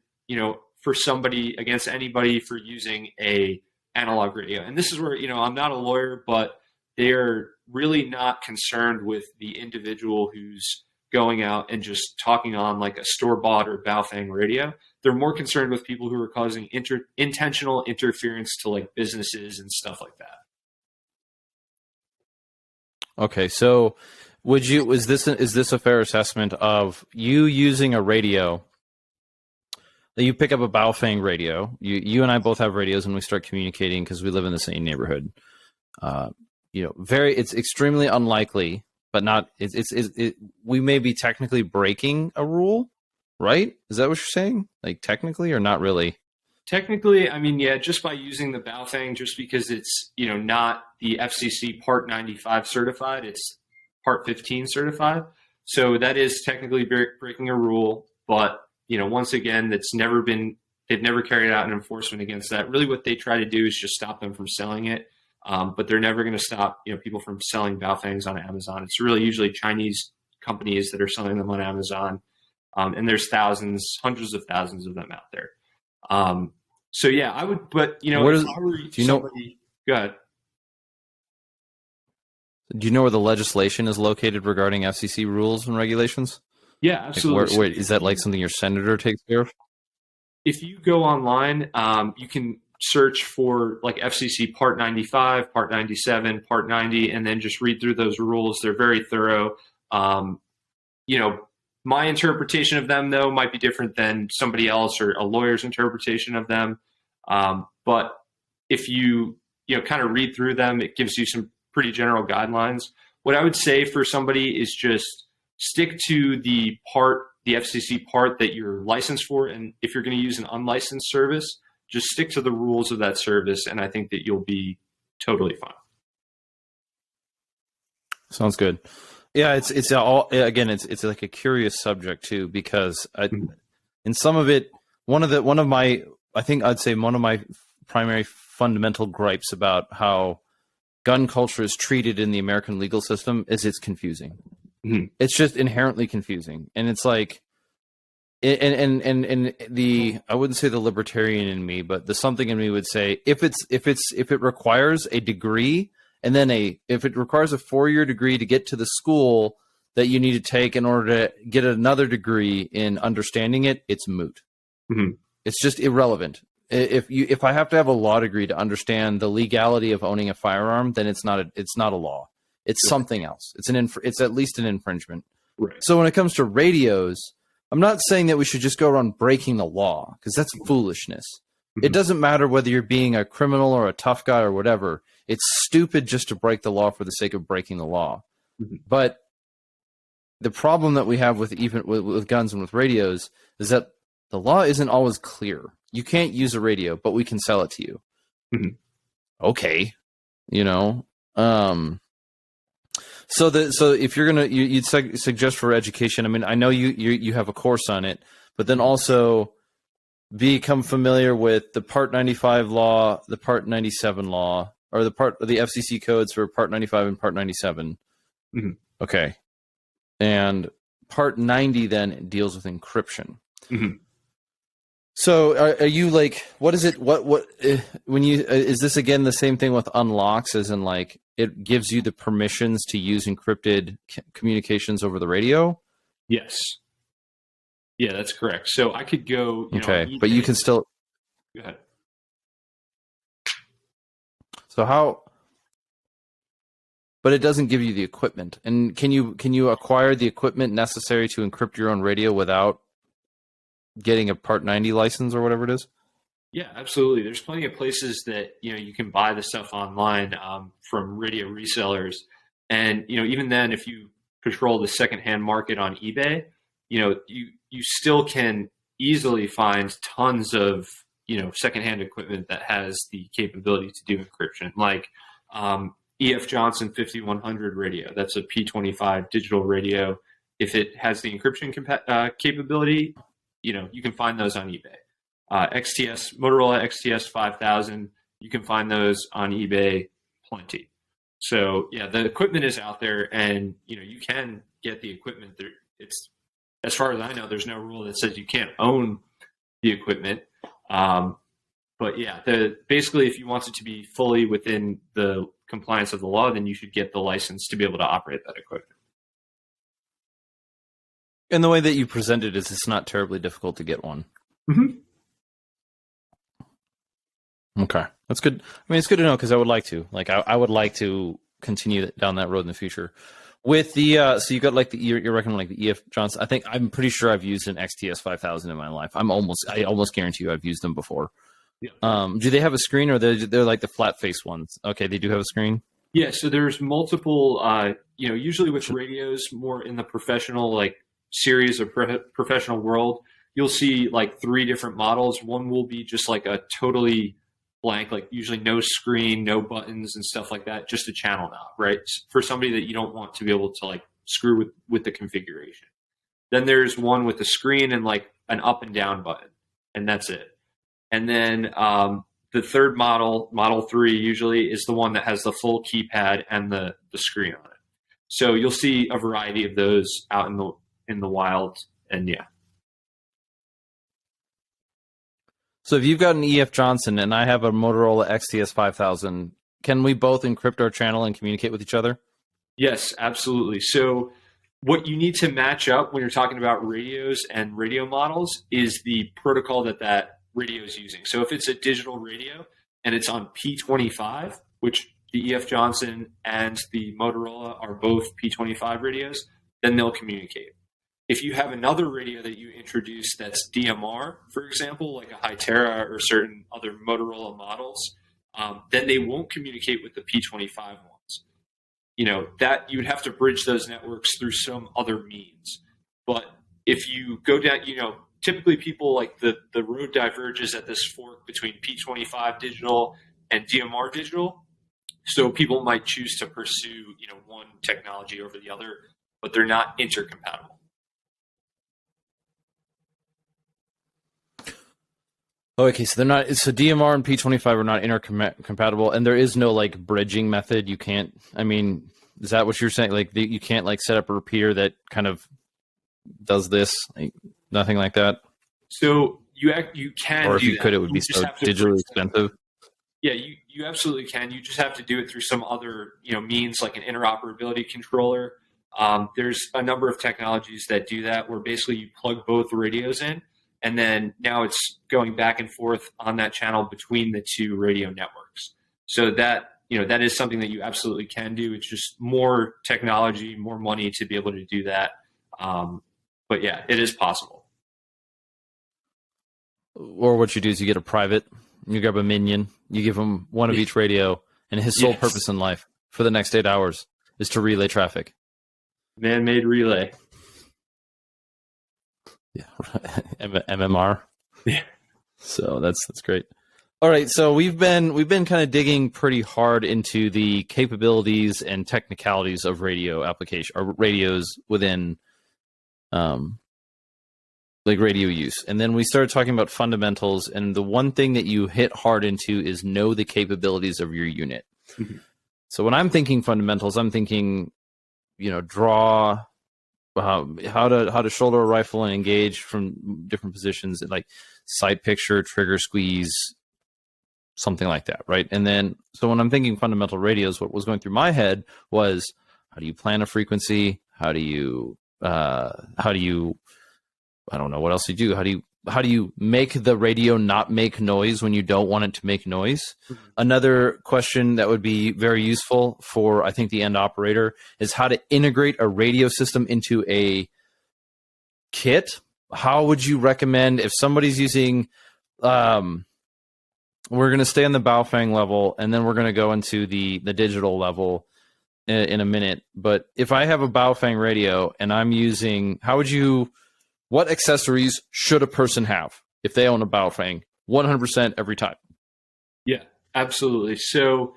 for somebody against anybody for using a analog radio. And this is where, I'm not a lawyer, but they're really not concerned with the individual who's going out and just talking on like a store-bought or Baofeng radio. They're more concerned with people who are causing intentional interference to like businesses and stuff like that. Okay, so is this a fair assessment of you using a radio that you pick up a Baofeng radio? You and I both have radios, and we start communicating because we live in the same neighborhood. It's extremely unlikely, but not. We may be technically breaking a rule, right? Is that what you're saying? Like technically, or not really? Technically, I mean, yeah, just by using the Baofeng, just because it's, not the FCC Part 95 certified, it's Part 15 certified. So that is technically breaking a rule. But, once again, they've never carried out an enforcement against that. Really what they try to do is just stop them from selling it. But they're never going to stop, people from selling Baofengs on Amazon. It's really usually Chinese companies that are selling them on Amazon. And there's hundreds of thousands of them out there. So yeah, I would, but go ahead. Do you know where the legislation is located regarding FCC rules and regulations? Yeah, absolutely. Like is that like something your senator takes care of? If you go online, you can search for like FCC Part 95, Part 97, Part 90, and then just read through those rules. They're very thorough. My interpretation of them, though, might be different than somebody else or a lawyer's interpretation of them. But if you kind of read through them, it gives you some pretty general guidelines. What I would say for somebody is just stick to the FCC part that you're licensed for. And if you're going to use an unlicensed service, just stick to the rules of that service. And I think that you'll be totally fine. Sounds good. Yeah, it's like a curious subject too, because in some of it, one of my primary fundamental gripes about how gun culture is treated in the American legal system is it's confusing. Mm-hmm. It's just inherently confusing, and it's like and the, I wouldn't say the libertarian in me, but the something in me would say if it requires a degree, and then if it requires a 4-year degree to get to the school that you need to take in order to get another degree in understanding it, it's moot. Mm-hmm. It's just irrelevant. If I have to have a law degree to understand the legality of owning a firearm, then it's not a law. It's something else. It's at least an infringement. Right. So when it comes to radios, I'm not saying that we should just go around breaking the law, because that's foolishness. Mm-hmm. It doesn't matter whether you're being a criminal or a tough guy or whatever. It's stupid just to break the law for the sake of breaking the law. Mm-hmm. But the problem that we have with guns and with radios is that the law isn't always clear. You can't use a radio, but we can sell it to you. Mm-hmm. Okay. So if you're gonna, you'd suggest for education. I mean, I know you have a course on it, but then also become familiar with the Part 95 law, the Part 97 law, or the FCC codes for Part 95 and Part 97. Mm-hmm. Okay, and Part 90 then deals with encryption. Mm-hmm. So are you like, what is it? When you, is this again the same thing with unlocks, as in like it gives you the permissions to use encrypted communications over the radio? Yes. Yeah, that's correct. So I could go, but you can still go ahead. So how, but it doesn't give you the equipment. And can you acquire the equipment necessary to encrypt your own radio without getting a Part 90 license or whatever it is? Yeah, absolutely. There's plenty of places that, you can buy the stuff online from radio resellers. And, even then, if you control the secondhand market on eBay, you still can easily find tons of, secondhand equipment that has the capability to do encryption, like E.F. Johnson 5100 radio. That's a P25 digital radio. If it has the encryption capability, you can find those on eBay. Motorola XTS 5000, you can find those on eBay plenty. So yeah, the equipment is out there, and you can get the equipment there. It's, as far as I know, there's no rule that says you can't own the equipment. But yeah, basically, if you want it to be fully within the compliance of the law, then you should get the license to be able to operate that equipment. And the way that you present it is, it's not terribly difficult to get one. Mm-hmm. Okay, that's good. I mean, it's good to know, because I would like to. I would like to continue down that road in the future. With the so you got like you're recommending like the E.F. Johnson. I'm pretty sure I've used an XTS 5000 in my life. I almost guarantee you I've used them before. Yeah. Do they have a screen, or they're like the flat face ones? Okay, they do have a screen. Yeah. So there's multiple. Usually with radios, more in the professional series of professional world, you'll see like 3 different models. One will be just like a totally blank, like usually no screen, no buttons and stuff like that, just a channel knob, right? For somebody that you don't want to be able to like screw with the configuration. Then there's one with a screen and like an up and down button, and that's it. And then the third model 3 usually is the one that has the full keypad and the screen on it. So you'll see a variety of those out in the wild, and yeah. So if you've got an E.F. Johnson and I have a Motorola XTS 5000, can we both encrypt our channel and communicate with each other? Yes, absolutely. So what you need to match up when you're talking about radios and radio models is the protocol that radio is using. So if it's a digital radio and it's on P25, which the E.F. Johnson and the Motorola are both P25 radios, then they'll communicate. If you have another radio that you introduce that's DMR, for example, like a Hytera or certain other Motorola models, then they won't communicate with the P25 ones. That you'd have to bridge those networks through some other means. But if you go down, typically people like the road diverges at this fork between P25 digital and DMR digital. So people might choose to pursue, one technology over the other, but they're not intercompatible. Okay, so they're not. So DMR and P25 are not intercompatible, and there is no like bridging method. You can't. I mean, is that what you're saying? Like you can't like set up a repeater that kind of does this. Nothing like that. So you can Or if do you that. could, it would be You just so have to digitally expensive. Yeah, you absolutely can. You just have to do it through some other means like an interoperability controller. There's a number of technologies that do that, where basically you plug both radios in, and then now it's going back and forth on that channel between the two radio networks. So that is something that you absolutely can do. It's just more technology, more money to be able to do that. But yeah, it is possible. Or what you do is you get a private, you grab a minion, you give him one of each radio, and his sole Yes. purpose in life for the next 8 hours is to relay traffic. Man-made relay. Yeah, MMR. Yeah. So that's great. All right, so we've been kind of digging pretty hard into the capabilities and technicalities of radio application or radios within like radio use. And then we started talking about fundamentals, and the one thing that you hit hard into is know the capabilities of your unit. Mhm. So when I'm thinking fundamentals, I'm thinking, draw, how to shoulder a rifle and engage from different positions, like sight picture, trigger squeeze, something like that, right? And then, so when I'm thinking fundamental radios, what was going through my head was, how do you plan a frequency? How do you, I don't know what else you do. How do you make the radio not make noise when you don't want it to make noise? Mm-hmm. Another question that would be very useful for, I think, the end operator is how to integrate a radio system into a kit. How would you recommend if somebody's using, we're going to stay on the Baofeng level, and then we're going to go into the digital level in a minute. But if I have a Baofeng radio and I'm using, what accessories should a person have if they own a Baofeng 100% every time? Yeah, absolutely. So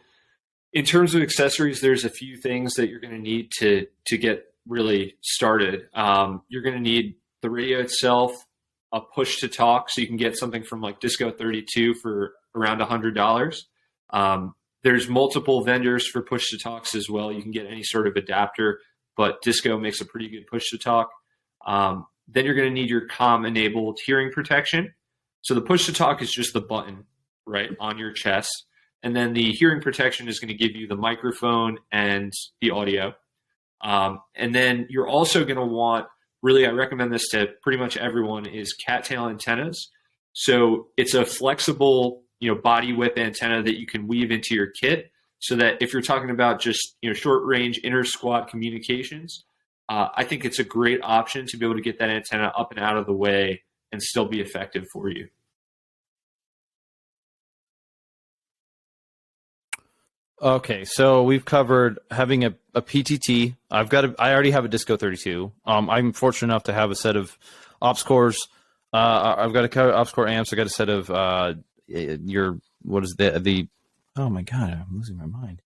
in terms of accessories, there's a few things that you're going to need to get really started. You're going to need the radio itself, a push to talk, so you can get something from like Disco 32 for around $100. There's multiple vendors for push to talks as well. You can get any sort of adapter, but Disco makes a pretty good push to talk. Then you're going to need your COM-enabled hearing protection. So the push to talk is just the button right on your chest. And then the hearing protection is going to give you the microphone and the audio. And then you're also going to want, really, I recommend this to pretty much everyone, is cattail antennas. So it's a flexible, body whip antenna that you can weave into your kit, so that if you're talking about just, short range inter squad communications, I think it's a great option to be able to get that antenna up and out of the way and still be effective for you. Okay, so we've covered having a PTT. I already have a Disco 32. I'm fortunate enough to have a set of ops cores. I've got a ops core amps. I got a set of what is the oh my god, I'm losing my mind.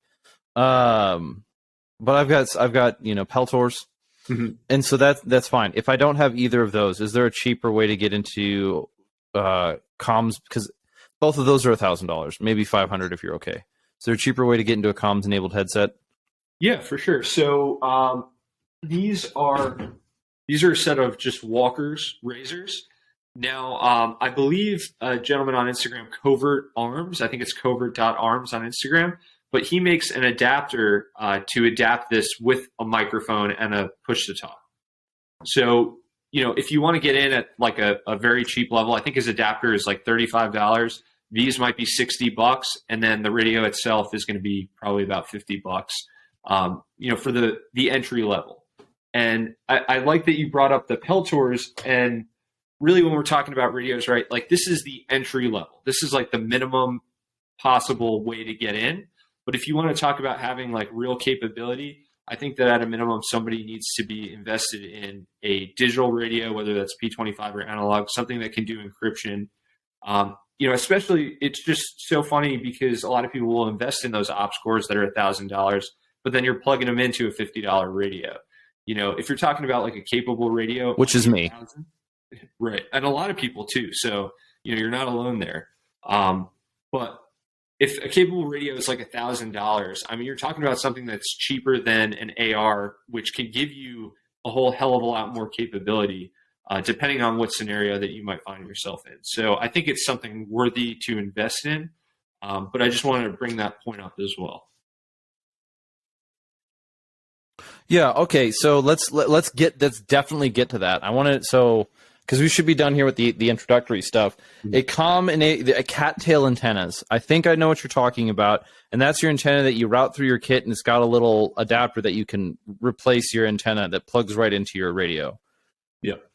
But I've got Peltors. Mm-hmm. And so that's fine. If I don't have either of those, is there a cheaper way to get into comms? Because both of those are $1,000, maybe $500 if you're okay. Is there a cheaper way to get into a comms enabled headset? Yeah, for sure. So these are a set of just walkers, razors. Now, I believe a gentleman on Instagram, Covert Arms, I think it's covert.arms on Instagram, but he makes an adapter to adapt this with a microphone and a push to talk. So, if you want to get in at like a very cheap level, I think his adapter is like $35. These might be $60, and then the radio itself is going to be probably about $50, for the entry level. And I like that you brought up the Peltors, and really when we're talking about radios, right, like this is the entry level. This is like the minimum possible way to get in. But if you want to talk about having like real capability, I think that at a minimum, somebody needs to be invested in a digital radio, whether that's P25 or analog, something that can do encryption. Especially, it's just so funny because a lot of people will invest in those ops cores that are $1,000, but then you're plugging them into a $50 radio. If you're talking about like a capable radio, which is me, right, and a lot of people too. So you're not alone there. But if a capable radio is like $1,000, I mean, you're talking about something that's cheaper than an AR, which can give you a whole hell of a lot more capability. depending on what scenario that you might find yourself in. So I think it's something worthy to invest in, but I just wanted to bring that point up as well. Yeah. Okay. So let's definitely get to that. I want to because we should be done here with the introductory stuff. A cattail antennas. I think I know what you're talking about, and that's your antenna that you route through your kit, and it's got a little adapter that you can replace your antenna that plugs right into your radio. Yep.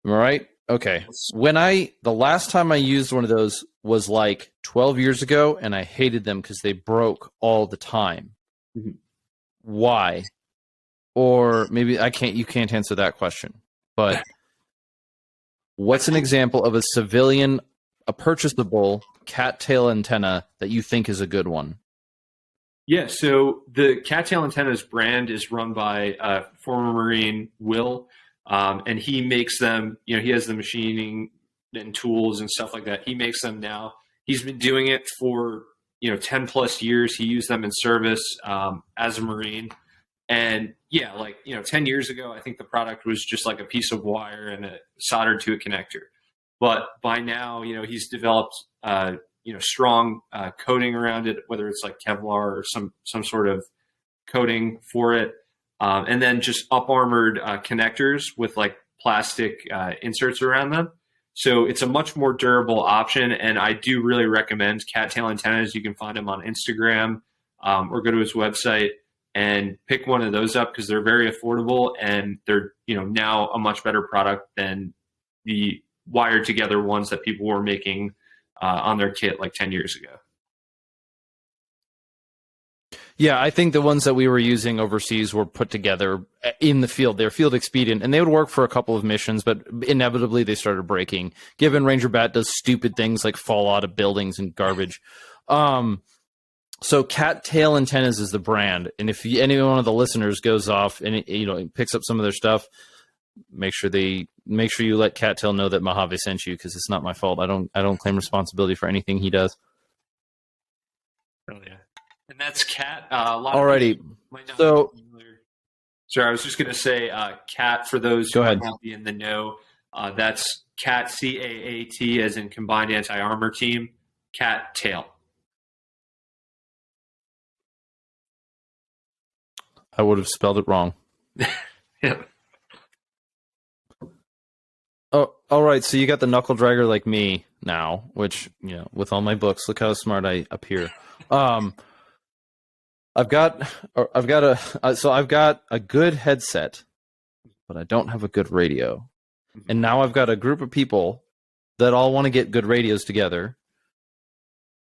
Am I right? Okay. The last time I used one of those was like 12 years ago, and I hated them because they broke all the time. Mm-hmm. Why? Or maybe you can't answer that question. But what's an example of a purchasable cattail antenna that you think is a good one? Yeah, so the cattail antennas brand is run by former Marine Will, and he makes them. He has the machining and tools and stuff like that. He makes them now. He's been doing it for 10 plus years. He used them in service as a Marine. And 10 years ago, I think the product was just like a piece of wire and soldered to a connector. But by now, he's developed, strong coating around it, whether it's like Kevlar or some sort of coating for it. And then just up-armored connectors with like plastic inserts around them. So it's a much more durable option. And I do really recommend cattail antennas. You can find them on Instagram or go to his website and pick one of those up because they're very affordable and they're now a much better product than the wired together ones that people were making on their kit like 10 years ago. Yeah, I think the ones that we were using overseas were put together in the field. They're field expedient, and they would work for a couple of missions, but inevitably they started breaking. Given Ranger Bat does stupid things like fall out of buildings and garbage. So cattail antennas is the brand, and if any one of the listeners goes off and picks up some of their stuff, make sure you let Cattail know that Mojave sent you because it's not my fault. I don't claim responsibility for anything he does. Oh yeah, and that's Cat. Alrighty, so sorry, I was just gonna say Cat for those who might not be in the know. That's Cat CAAT as in Combined Anti-Armor Team. Cattail. I would have spelled it wrong. Yeah. Oh, all right. So you got the knuckle dragger like me now, which with all my books, look how smart I appear. I've got a good headset, but I don't have a good radio, and now I've got a group of people that all want to get good radios together.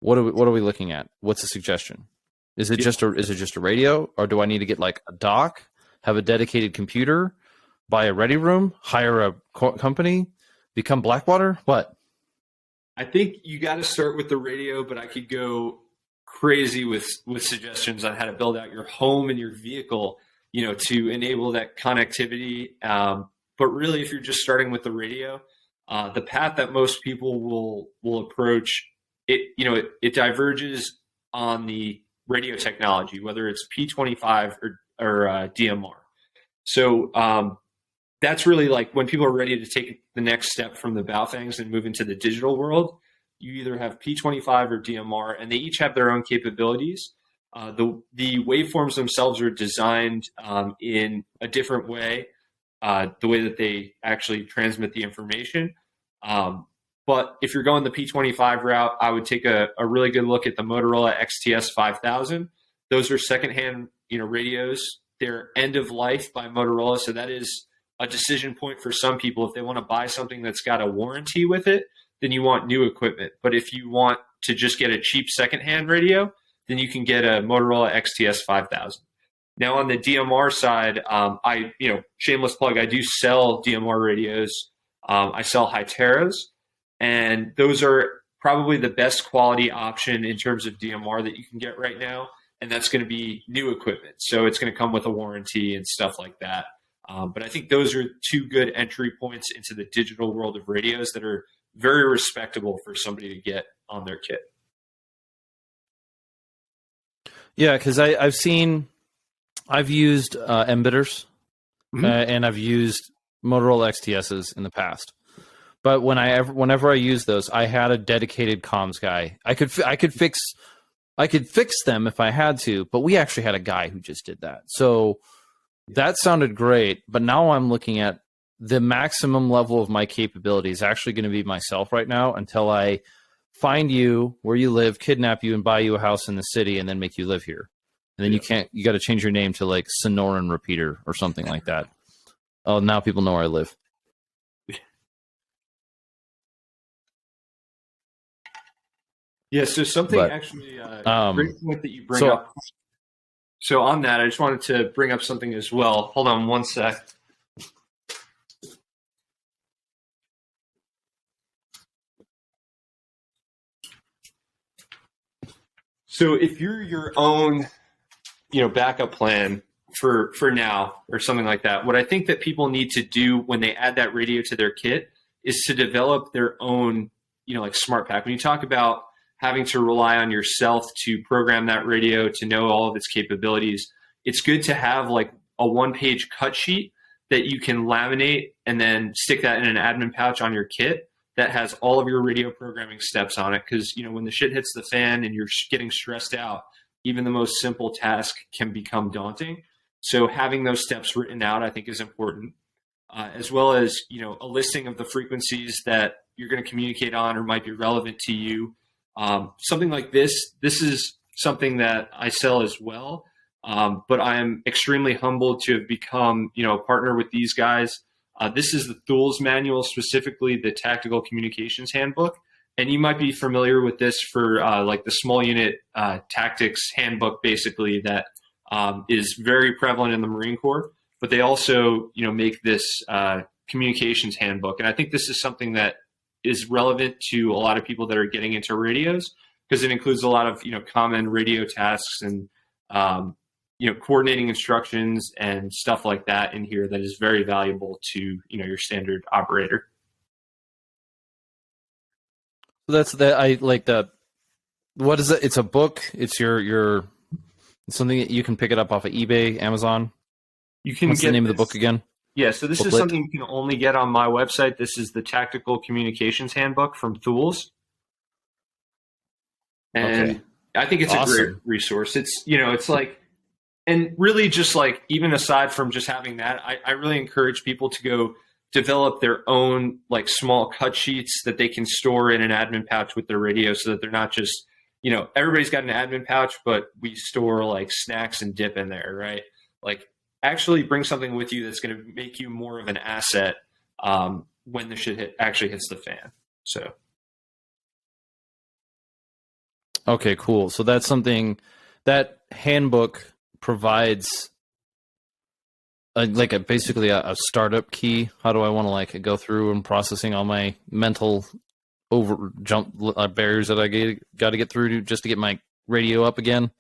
What are we looking at? What's a suggestion? Is it just a radio, or do I need to get like a dock, have a dedicated computer, buy a ready room, hire a company, become Blackwater? What? I think you got to start with the radio, but I could go crazy with suggestions on how to build out your home and your vehicle, to enable that connectivity. But really, if you're just starting with the radio, the path that most people will approach it diverges on the radio technology, whether it's P25 or DMR. So that's really like when people are ready to take the next step from the Baofangs and move into the digital world, you either have P25 or DMR, and they each have their own capabilities. The waveforms themselves are designed in a different way, the way that they actually transmit the information. But if you're going the P25 route, I would take a really good look at the Motorola XTS 5000. Those are secondhand, radios. They're end of life by Motorola, so that is a decision point for some people. If they want to buy something that's got a warranty with it, then you want new equipment. But if you want to just get a cheap secondhand radio, then you can get a Motorola XTS 5000. Now on the DMR side, shameless plug, I do sell DMR radios. I sell Hyteras. And those are probably the best quality option in terms of DMR that you can get right now. And that's going to be new equipment. So it's going to come with a warranty and stuff like that. But I think those are two good entry points into the digital world of radios that are very respectable for somebody to get on their kit. Yeah, because I've used embitters and I've used Motorola XTSs in the past. But whenever I use those, I had a dedicated comms guy. I could fix them if I had to, but we actually had a guy who just did that. So that sounded great, but now I'm looking at the maximum level of my capability is actually going to be myself right now until I find you where you live, kidnap you, and buy you a house in the city, and then make you live here. And then you got to change your name to like Sonoran Repeater or something like that. Oh, now people know where I live. Yeah, so something actually great point that you bring up. So on that, I just wanted to bring up something as well. Hold on one sec. So if you're your own, backup plan for now or something like that, what I think that people need to do when they add that radio to their kit is to develop their own, like smart pack. When you talk about having to rely on yourself to program that radio to know all of its capabilities, it's good to have like a one-page cut sheet that you can laminate and then stick that in an admin pouch on your kit that has all of your radio programming steps on it. Because, when the shit hits the fan and you're getting stressed out, even the most simple task can become daunting. So having those steps written out, I think, is important, as well as, a listing of the frequencies that you're going to communicate on or might be relevant to you. Something like this is something that I sell as well. But I am extremely humbled to have become, a partner with these guys. This is the Tools Manual, specifically the Tactical Communications Handbook. And you might be familiar with this for like the small unit tactics handbook, basically, that is very prevalent in the Marine Corps. But they also, make this communications handbook. And I think this is something that is relevant to a lot of people that are getting into radios, because it includes a lot of, common radio tasks and, coordinating instructions and stuff like that in here that is very valuable to, your standard operator. That's that. I like the. What is it? It's a book. It's your. It's something that you can pick it up off of eBay, Amazon. You can. What's the name of the book again? Yeah, so this is something you can only get on my website. This is the Tactical Communications Handbook from Tools. And I think it's a great resource. It's, it's like, and really just like, even aside from just having that, I really encourage people to go develop their own like small cut sheets that they can store in an admin pouch with their radio, so that they're not just, everybody's got an admin pouch, but we store like snacks and dip in there, right? Like, actually bring something with you that's going to make you more of an asset when the shit actually hits the fan. So. Okay, cool. So that's something that handbook provides basically a startup key. How do I want to like go through and processing all my mental barriers that I got to get through just to get my radio up again?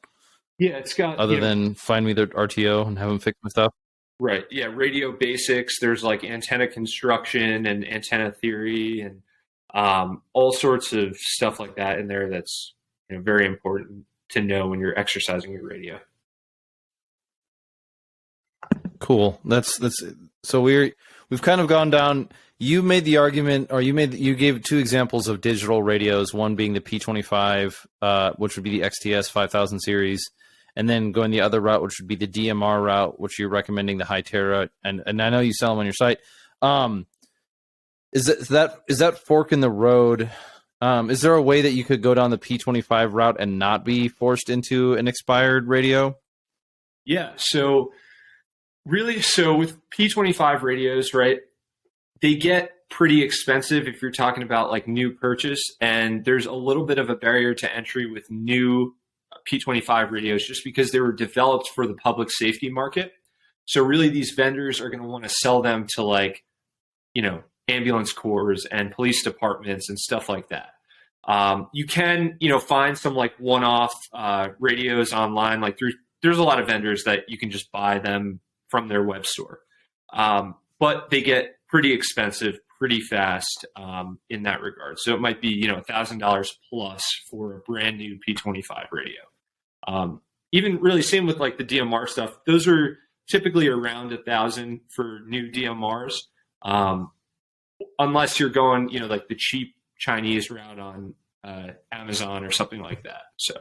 Yeah, it's got other than find me the RTO and have them fix my stuff. Right. Yeah, radio basics. There's like antenna construction and antenna theory and all sorts of stuff like that in there. That's very important to know when you're exercising your radio. Cool. That's so we've kind of gone down. You made the argument, or you gave two examples of digital radios. One being the P25, which would be the XTS 5000 series. And then going the other route, which would be the DMR route, which you're recommending the High Terra, and I know you sell them on your site. Is that fork in the road? Is there a way that you could go down the P25 route and not be forced into an expired radio? Yeah. So with P25 radios, right, they get pretty expensive if you're talking about like new purchase, and there's a little bit of a barrier to entry with new P25 radios just because they were developed for the public safety market. So really these vendors are going to want to sell them to like, ambulance corps and police departments and stuff like that. You can, find some like one-off radios online. Like there's a lot of vendors that you can just buy them from their web store. But they get pretty expensive pretty fast in that regard. So it might be, $1,000 plus for a brand new P25 radio. Even really same with like the DMR stuff. Those are typically around $1,000 for new DMRs. Unless you're going, like the cheap Chinese route on Amazon or something like that. So,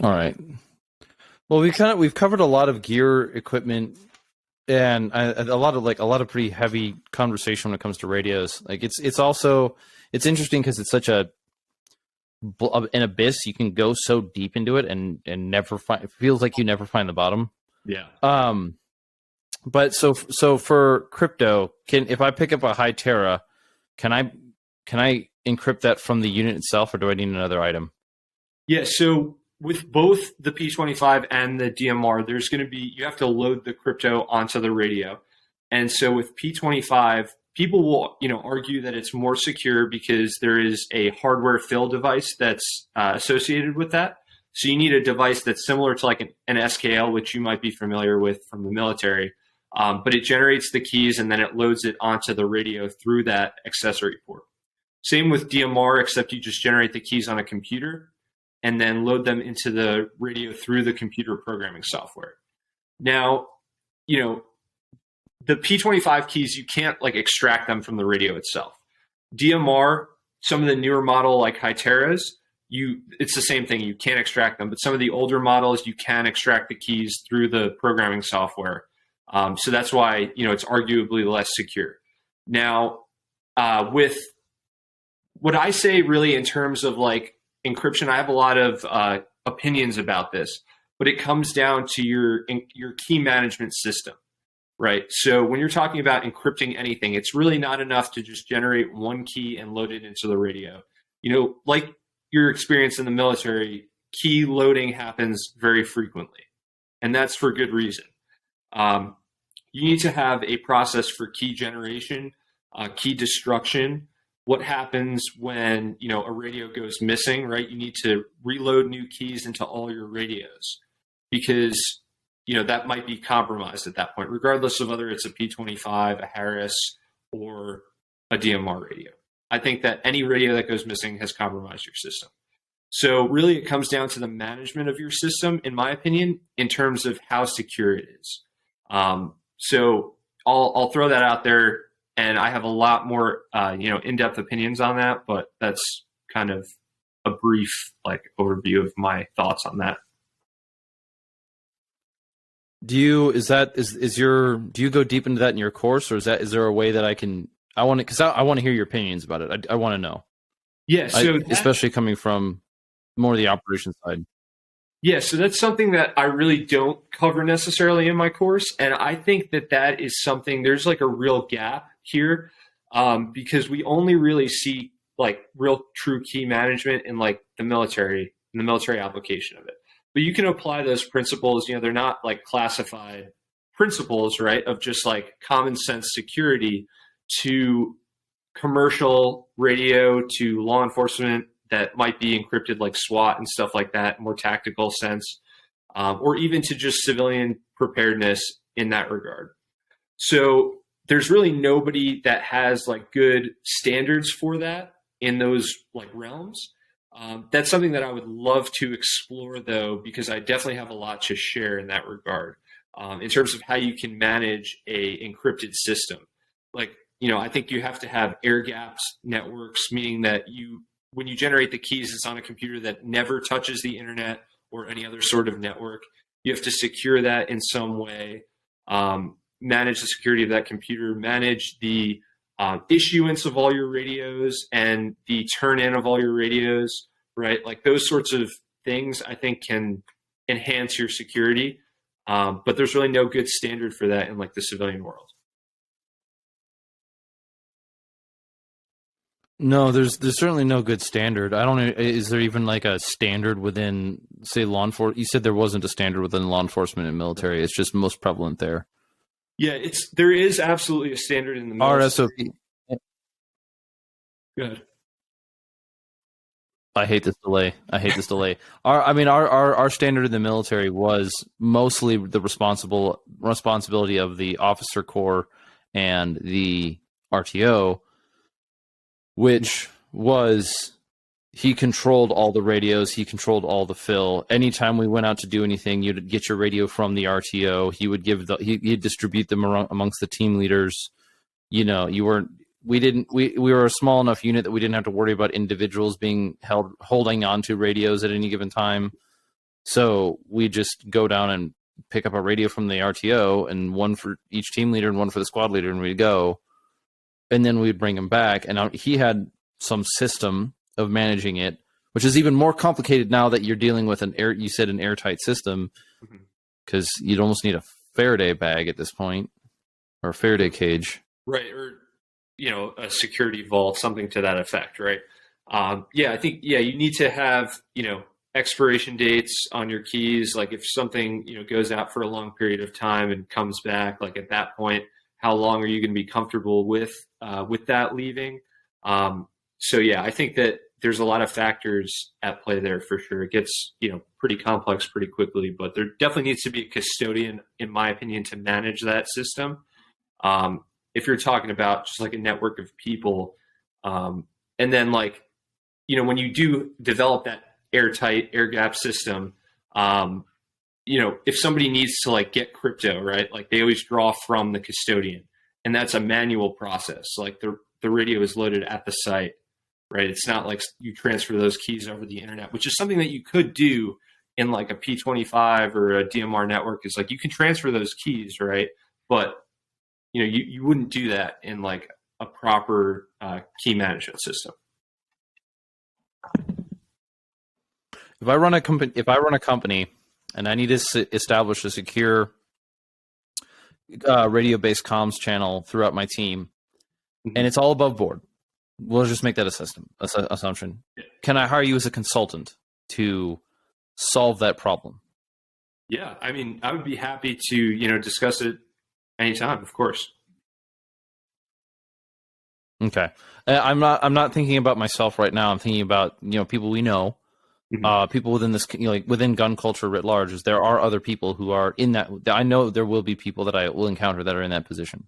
all right. Well, we've covered a lot of gear, equipment, and a lot of pretty heavy conversation when it comes to radios. Like it's interesting because it's such an abyss. You can go so deep into it and never find. It feels like you never find the bottom. yeah. But so for crypto, if I pick up a Hytera, can I encrypt that from the unit itself, or do I need another item? Yeah. So with both the P25 and the DMR, there's going to be, you have to load the crypto onto the radio. And so with P25, people will, argue that it's more secure because there is a hardware fill device that's associated with that. So you need a device that's similar to like an SKL, which you might be familiar with from the military. But it generates the keys and then it loads it onto the radio through that accessory port. Same with DMR, except you just generate the keys on a computer and then load them into the radio through the computer programming software. Now, the P25 keys, you can't like extract them from the radio itself. DMR, some of the newer model like Hyteras, it's the same thing. You can't extract them, but some of the older models, you can extract the keys through the programming software. So that's why, it's arguably less secure. Now, with what I say really in terms of like encryption, I have a lot of opinions about this, but it comes down to your key management system, right? So when you're talking about encrypting anything, it's really not enough to just generate one key and load it into the radio. Like your experience in the military, key loading happens very frequently, and that's for good reason. You need to have a process for key generation, key destruction. What happens when a radio goes missing, right? You need to reload new keys into all your radios because that might be compromised at that point, regardless of whether it's a P25, a Harris, or a DMR radio. I think that any radio that goes missing has compromised your system. So really, it comes down to the management of your system, in my opinion, in terms of how secure it is. So I'll throw that out there, and I have a lot more, in-depth opinions on that, but that's kind of a brief overview of my thoughts on that. Do you go deep into that in your course, or is there a way that I want to hear your opinions about it. I want to know. Yeah. So especially coming from more of the operations side. Yeah, so that's something that I really don't cover necessarily in my course. And I think that is something, there's like a real gap here because we only really see like real true key management in like the military application of it. But you can apply those principles, they're not like classified principles, right, of just like common sense security to commercial radio, to law enforcement that might be encrypted like SWAT and stuff like that, more tactical sense, or even to just civilian preparedness in that regard. So there's really nobody that has like good standards for that in those like realms. That's something that I would love to explore though, because I definitely have a lot to share in that regard in terms of how you can manage a encrypted system. Like, I think you have to have air gaps networks, meaning that when you generate the keys, it's on a computer that never touches the internet or any other sort of network. You have to secure that in some way, manage the security of that computer, manage the issuance of all your radios and the turn in of all your radios, right? Like those sorts of things I think can enhance your security. But there's really no good standard for that in like the civilian world. No, there's certainly no good standard. I don't know. Is there even like a standard within, say, law enforcement? You said there wasn't a standard within law enforcement and military. It's just most prevalent there. Yeah, there is absolutely a standard in the military. RSOP. Good. I hate this delay. Our standard in the military was mostly the responsibility of the officer corps and the RTO, which was he controlled all the radios. He controlled all the fill. Anytime we went out to do anything, you'd get your radio from the RTO. He would he'd distribute them amongst the team leaders. We were a small enough unit that we didn't have to worry about individuals holding on to radios at any given time. So we just go down and pick up a radio from the RTO, and one for each team leader and one for the squad leader, and we'd go. And then we'd bring him back. And he had some system of managing it, which is even more complicated now that you're dealing with an airtight system, because you'd almost need a Faraday bag at this point, or a Faraday cage. Right. Or, a security vault, something to that effect. Right. I think, you need to have, expiration dates on your keys. Like if something, goes out for a long period of time and comes back, like at that point, how long are you going to be comfortable with that leaving? I think that there's a lot of factors at play there for sure. It gets, pretty complex pretty quickly, but there definitely needs to be a custodian, in my opinion, to manage that system. If you're talking about just like a network of people, and then like, when you do develop that airtight, air gap system, if somebody needs to like get crypto, right? Like they always draw from the custodian, and that's a manual process. Like the radio is loaded at the site, right? It's not like you transfer those keys over the internet, which is something that you could do in like a P25 or a DMR network. Is like you can transfer those keys, right? But you wouldn't do that in like a proper key management system. If I run a company and I need to establish a secure radio-based comms channel throughout my team, and it's all above board, we'll just make that assumption. Yeah. Can I hire you as a consultant to solve that problem? Yeah, I mean, I would be happy to discuss it anytime, of course. Okay, I'm not thinking about myself right now. I'm thinking about people we know. People within this, within gun culture writ large, is there are other people who are in that. I know there will be people that I will encounter that are in that position,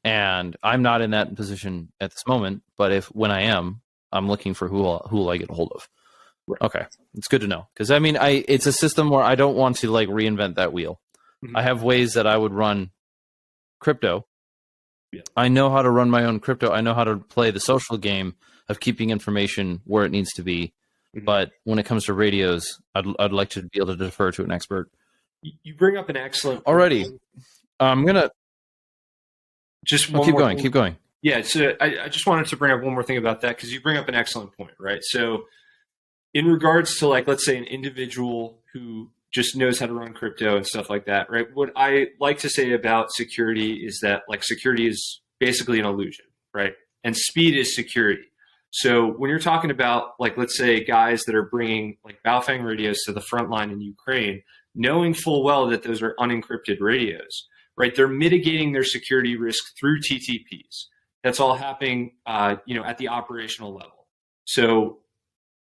and I'm not in that position at this moment. But when I am, I'm looking for who will I get a hold of. Right. Okay, it's good to know, because I mean, it's a system where I don't want to like reinvent that wheel. I have ways that I would run crypto. Yeah. I know how to run my own crypto. I know how to play the social game of keeping information where it needs to be. But when it comes to radios, I'd like to be able to defer to an expert. You bring up an excellent point. Alrighty. I'm gonna just keep going. Yeah, so I just wanted to bring up one more thing about that, because you bring up an excellent point, right? So in regards to like, let's say an individual who just knows how to run crypto and stuff like that, right? What I like to say about security is that like security is basically an illusion, right? And speed is security. So when you're talking about, like, let's say guys that are bringing like Baofeng radios to the front line in Ukraine, knowing full well that those are unencrypted radios, right? They're mitigating their security risk through TTPs. That's all happening, at the operational level. So,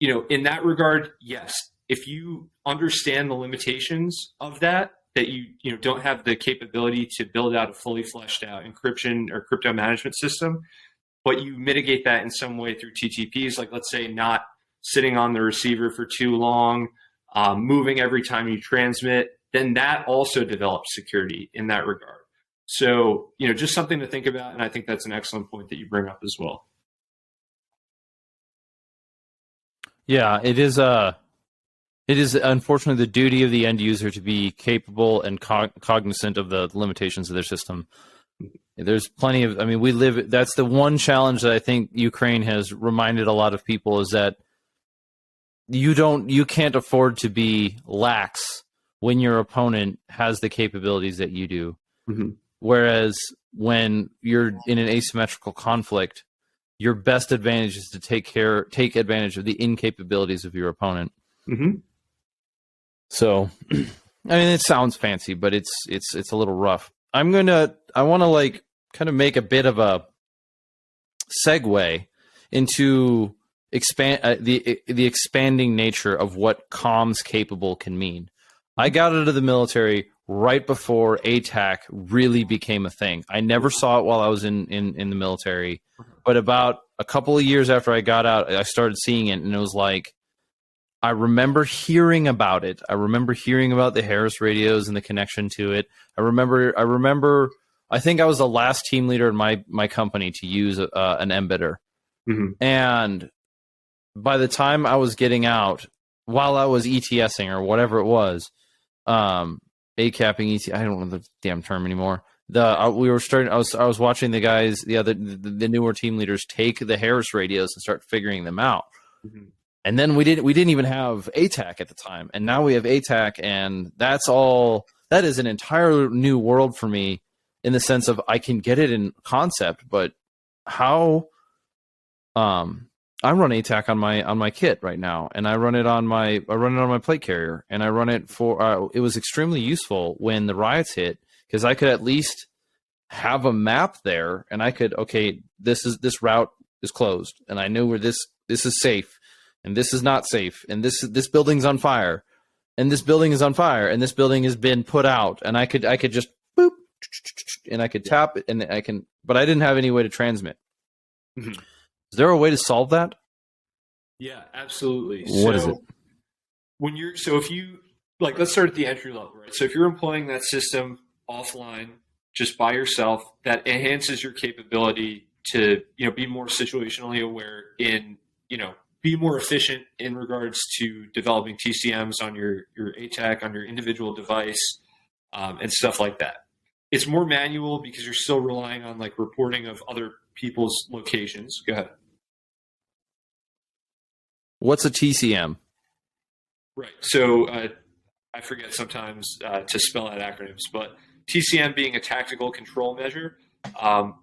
in that regard, yes, if you understand the limitations of that you don't have the capability to build out a fully fleshed out encryption or crypto management system, but you mitigate that in some way through TTPs, like let's say not sitting on the receiver for too long, moving every time you transmit, then that also develops security in that regard. So, just something to think about. And I think that's an excellent point that you bring up as well. Yeah, it is unfortunately the duty of the end user to be capable and cognizant of the limitations of their system. There's plenty of, that's the one challenge that I think Ukraine has reminded a lot of people, is that you can't afford to be lax when your opponent has the capabilities that you do. Whereas when you're in an asymmetrical conflict, your best advantage is to take advantage of the incapabilities of your opponent. So, it sounds fancy, but it's a little rough. I want to like kind of make a bit of a segue into the expanding nature of what comms capable can mean. I got into the military right before ATAC really became a thing. I never saw it while I was in the military, but about a couple of years after I got out, I started seeing it, and it was like, I remember hearing about it. I remember hearing about the Harris radios and the connection to it. I remember. I think I was the last team leader in my company to use an embedder. Mm-hmm. And by the time I was getting out, while I was ETSing or whatever it was, ACAPing, I don't know the damn term anymore. We were starting. I was watching the guys, the newer team leaders take the Harris radios and start figuring them out. Mm-hmm. And then we didn't even have ATAC at the time, and now we have ATAC, and that is an entire new world for me, in the sense of I can get it in concept, but how I run ATAC on my kit right now, and I run it on my plate carrier, and I run it for it was extremely useful when the riots hit, because I could at least have a map there, and I could, okay, this route is closed, and I know where this is safe, and this is not safe, and this building's on fire, and this building is on fire, and this building has been put out, and I could just boop, and I could tap it, and but I didn't have any way to transmit. Mm-hmm. Is there a way to solve that? Yeah, absolutely. What is it? If you, like, let's start at the entry level, right? So if you're employing that system offline, just by yourself, that enhances your capability to, be more situationally aware in, be more efficient in regards to developing TCMs on your ATAC, on your individual device, and stuff like that. It's more manual because you're still relying on, like, reporting of other people's locations. Go ahead. What's a TCM? Right. So I forget sometimes to spell out acronyms, but TCM being a tactical control measure,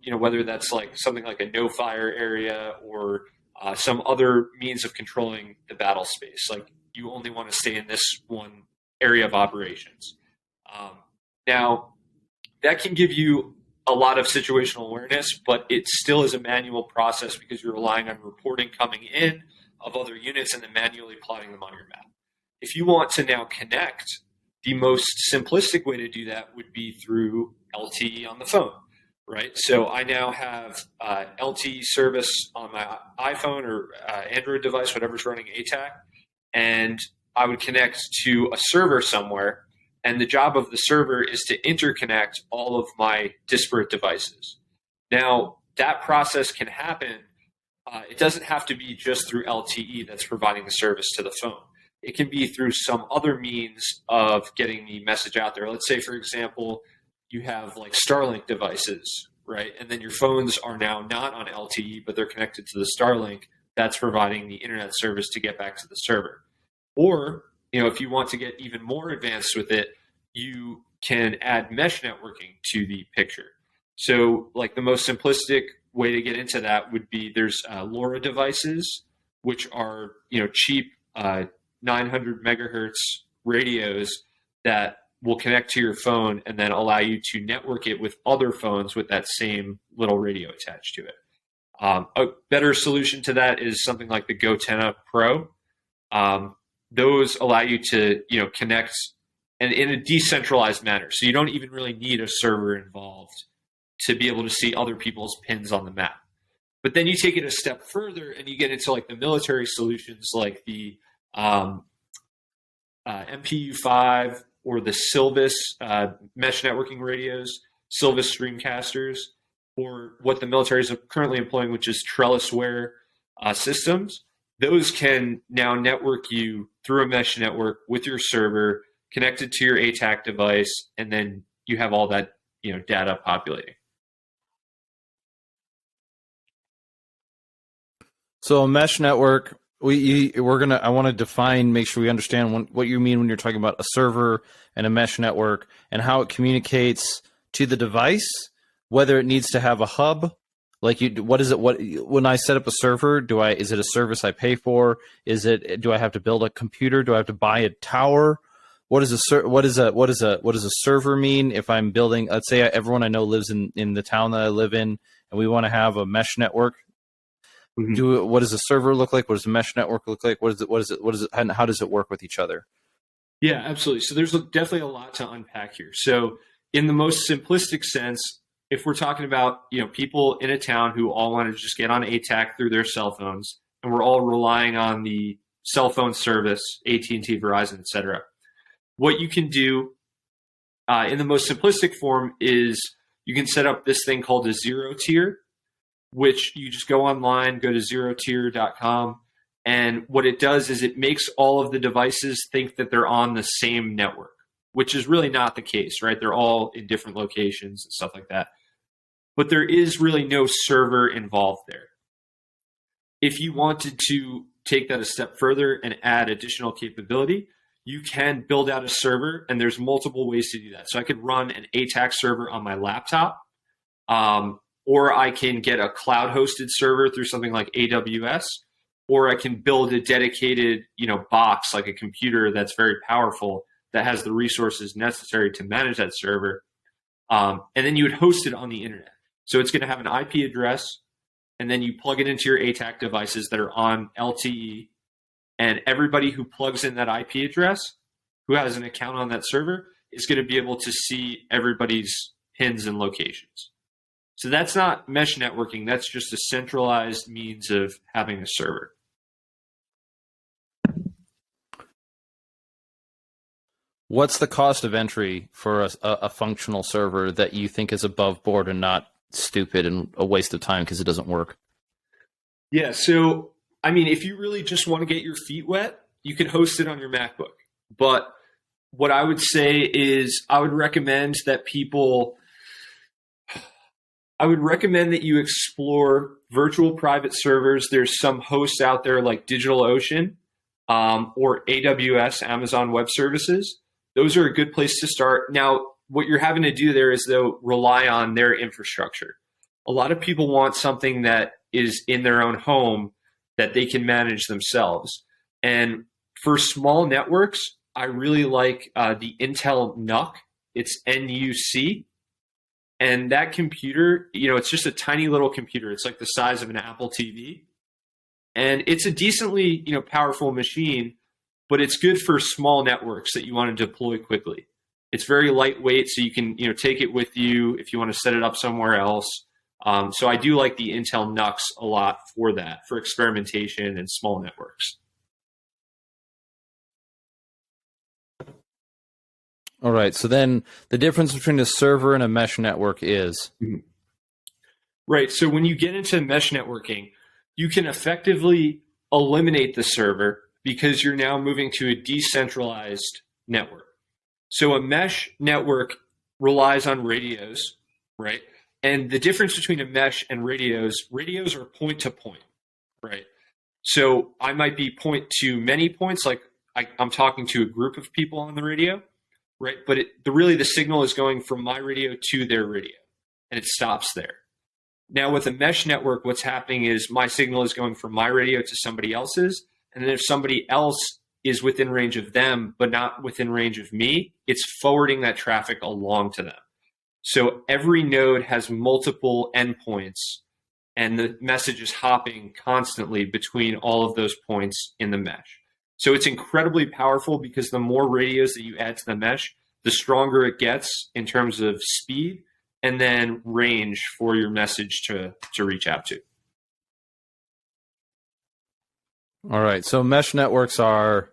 whether that's like something like a no-fire area or some other means of controlling the battle space. Like, you only want to stay in this one area of operations. Now, that can give you a lot of situational awareness, but it still is a manual process because you're relying on reporting coming in of other units and then manually plotting them on your map. If you want to now connect, the most simplistic way to do that would be through LTE on the phone, right? So I now have LTE service on my iPhone or Android device, whatever's running ATAC, and I would connect to a server somewhere, and the job of the server is to interconnect all of my disparate devices. Now, that process can happen. It doesn't have to be just through LTE that's providing the service to the phone. It can be through some other means of getting the message out there. Let's say, for example, you have like Starlink devices, right? And then your phones are now not on LTE, but they're connected to the Starlink. That's providing the internet service to get back to the server. Or, if you want to get even more advanced with it, you can add mesh networking to the picture. So, like, the most simplistic way to get into that would be there's LoRa devices, which are, cheap 900 megahertz radios that will connect to your phone and then allow you to network it with other phones with that same little radio attached to it. A better solution to that is something like the GoTenna Pro. Those allow you to, connect and in a decentralized manner. So you don't even really need a server involved to be able to see other people's pins on the map. But then you take it a step further and you get into like the military solutions, like the MPU-5 or the Silvis mesh networking radios, Silvis Streamcasters, or what the military is currently employing, which is trellisware systems. Those can now network you through a mesh network with your server connected to your ATAC device, and then you have all that data populating. So a mesh network, I want to define, make sure we understand what you mean when you're talking about a server and a mesh network and how it communicates to the device, whether it needs to have a hub. Like, when I set up a server, is it a service I pay for? Do I have to build a computer? Do I have to buy a tower? What does a server mean if I'm building? Let's say everyone I know lives in the town that I live in, and we want to have a mesh network. Mm-hmm. What does a server look like? What does a mesh network look like? What is it? And how does it work with each other? Yeah, absolutely. So there's definitely a lot to unpack here. So in the most simplistic sense, if we're talking about, people in a town who all want to just get on ATAC through their cell phones, and we're all relying on the cell phone service, AT&T, Verizon, etc. What you can do in the most simplistic form is you can set up this thing called a zero tier, which you just go online, go to zerotier.com, and what it does is it makes all of the devices think that they're on the same network, which is really not the case, right? They're all in different locations and stuff like that. But there is really no server involved there. If you wanted to take that a step further and add additional capability, you can build out a server, and there's multiple ways to do that. So I could run an ATAC server on my laptop, or I can get a cloud-hosted server through something like AWS, or I can build a dedicated, box, like a computer that's very powerful that has the resources necessary to manage that server, and then you would host it on the internet. So it's going to have an IP address, and then you plug it into your ATAC devices that are on LTE, and everybody who plugs in that IP address, who has an account on that server, is going to be able to see everybody's pins and locations. So that's not mesh networking. That's just a centralized means of having a server. What's the cost of entry for a functional server that you think is above board and not stupid and a waste of time because it doesn't work? Yeah, so, if you really just want to get your feet wet, you can host it on your MacBook. But what I would say is I would recommend that you explore virtual private servers. There's some hosts out there like DigitalOcean or AWS, Amazon Web Services. Those are a good place to start. Now, what you're having to do there is, though, rely on their infrastructure. A lot of people want something that is in their own home that they can manage themselves. And for small networks, I really like the Intel NUC. It's NUC. And that computer, it's just a tiny little computer. It's like the size of an Apple TV. And it's a decently, powerful machine, but it's good for small networks that you want to deploy quickly. It's very lightweight, so you can, take it with you if you want to set it up somewhere else. So I do like the Intel NUCs a lot for that, for experimentation and small networks. All right. So then the difference between a server and a mesh network is? Right. So when you get into mesh networking, you can effectively eliminate the server because you're now moving to a decentralized network. So a mesh network relies on radios, right? And the difference between a mesh and radios are point to point, right? So I might be point to many points, like I'm talking to a group of people on the radio, right? But the signal is going from my radio to their radio, and it stops there. Now with a mesh network, what's happening is my signal is going from my radio to somebody else's, and then if somebody else is within range of them, but not within range of me, it's forwarding that traffic along to them. So every node has multiple endpoints, and the message is hopping constantly between all of those points in the mesh. So it's incredibly powerful because the more radios that you add to the mesh, the stronger it gets in terms of speed and then range for your message to reach out to. All right. So mesh networks are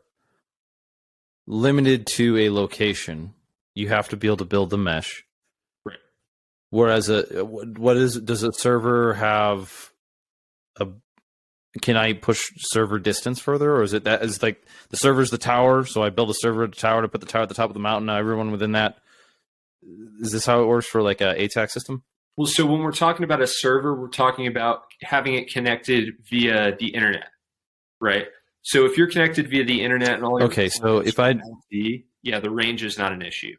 limited to a location. You have to be able to build the mesh. Right. Whereas does a server have can I push server distance further, or is it that is like the server's the tower, so I build a server tower to put the tower at the top of the mountain, now everyone within that? Is this how it works for like a ATAC system? Well, so when we're talking about a server, we're talking about having it connected via the internet, right? So if you're connected via the internet and all your so if I the range is not an issue.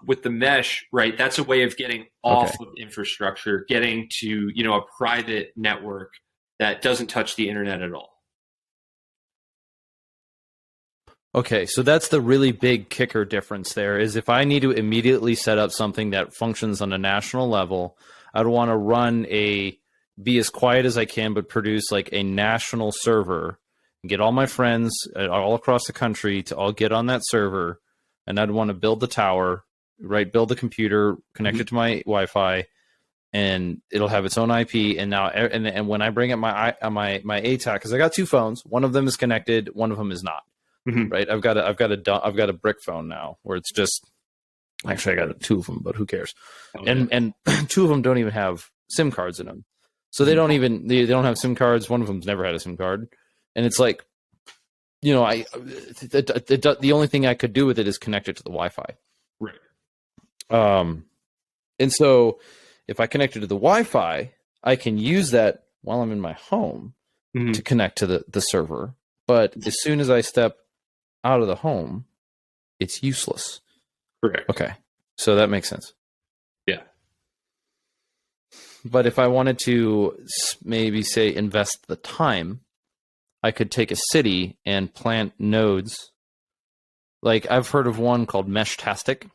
With the mesh, right, that's a way of getting off of infrastructure, getting to, a private network that doesn't touch the internet at all. Okay, so that's the really big kicker difference there, is if I need to immediately set up something that functions on a national level, I'd want to be as quiet as I can, but produce like a national server and get all my friends all across the country to all get on that server. And I'd want to build the tower, right? Build the computer, connect it to my Wi-Fi, and it'll have its own IP. And now, and when I bring up my ATAC, because I got two phones, one of them is connected, one of them is not. Mm-hmm. Right? I've got a brick phone now where it's just, actually I got two of them, but who cares? And two of them don't even have SIM cards in them, so they don't have SIM cards. One of them's never had a SIM card, and it's like, you know, the only thing I could do with it is connect it to the Wi-Fi. Right. And so if I connect it to the Wi-Fi, I can use that while I'm in my home to connect to the server. But as soon as I step out of the home, it's useless. Correct. Okay. So that makes sense. Yeah. But if I wanted to maybe say invest the time, I could take a city and plant nodes. Like I've heard of one called Meshtastic.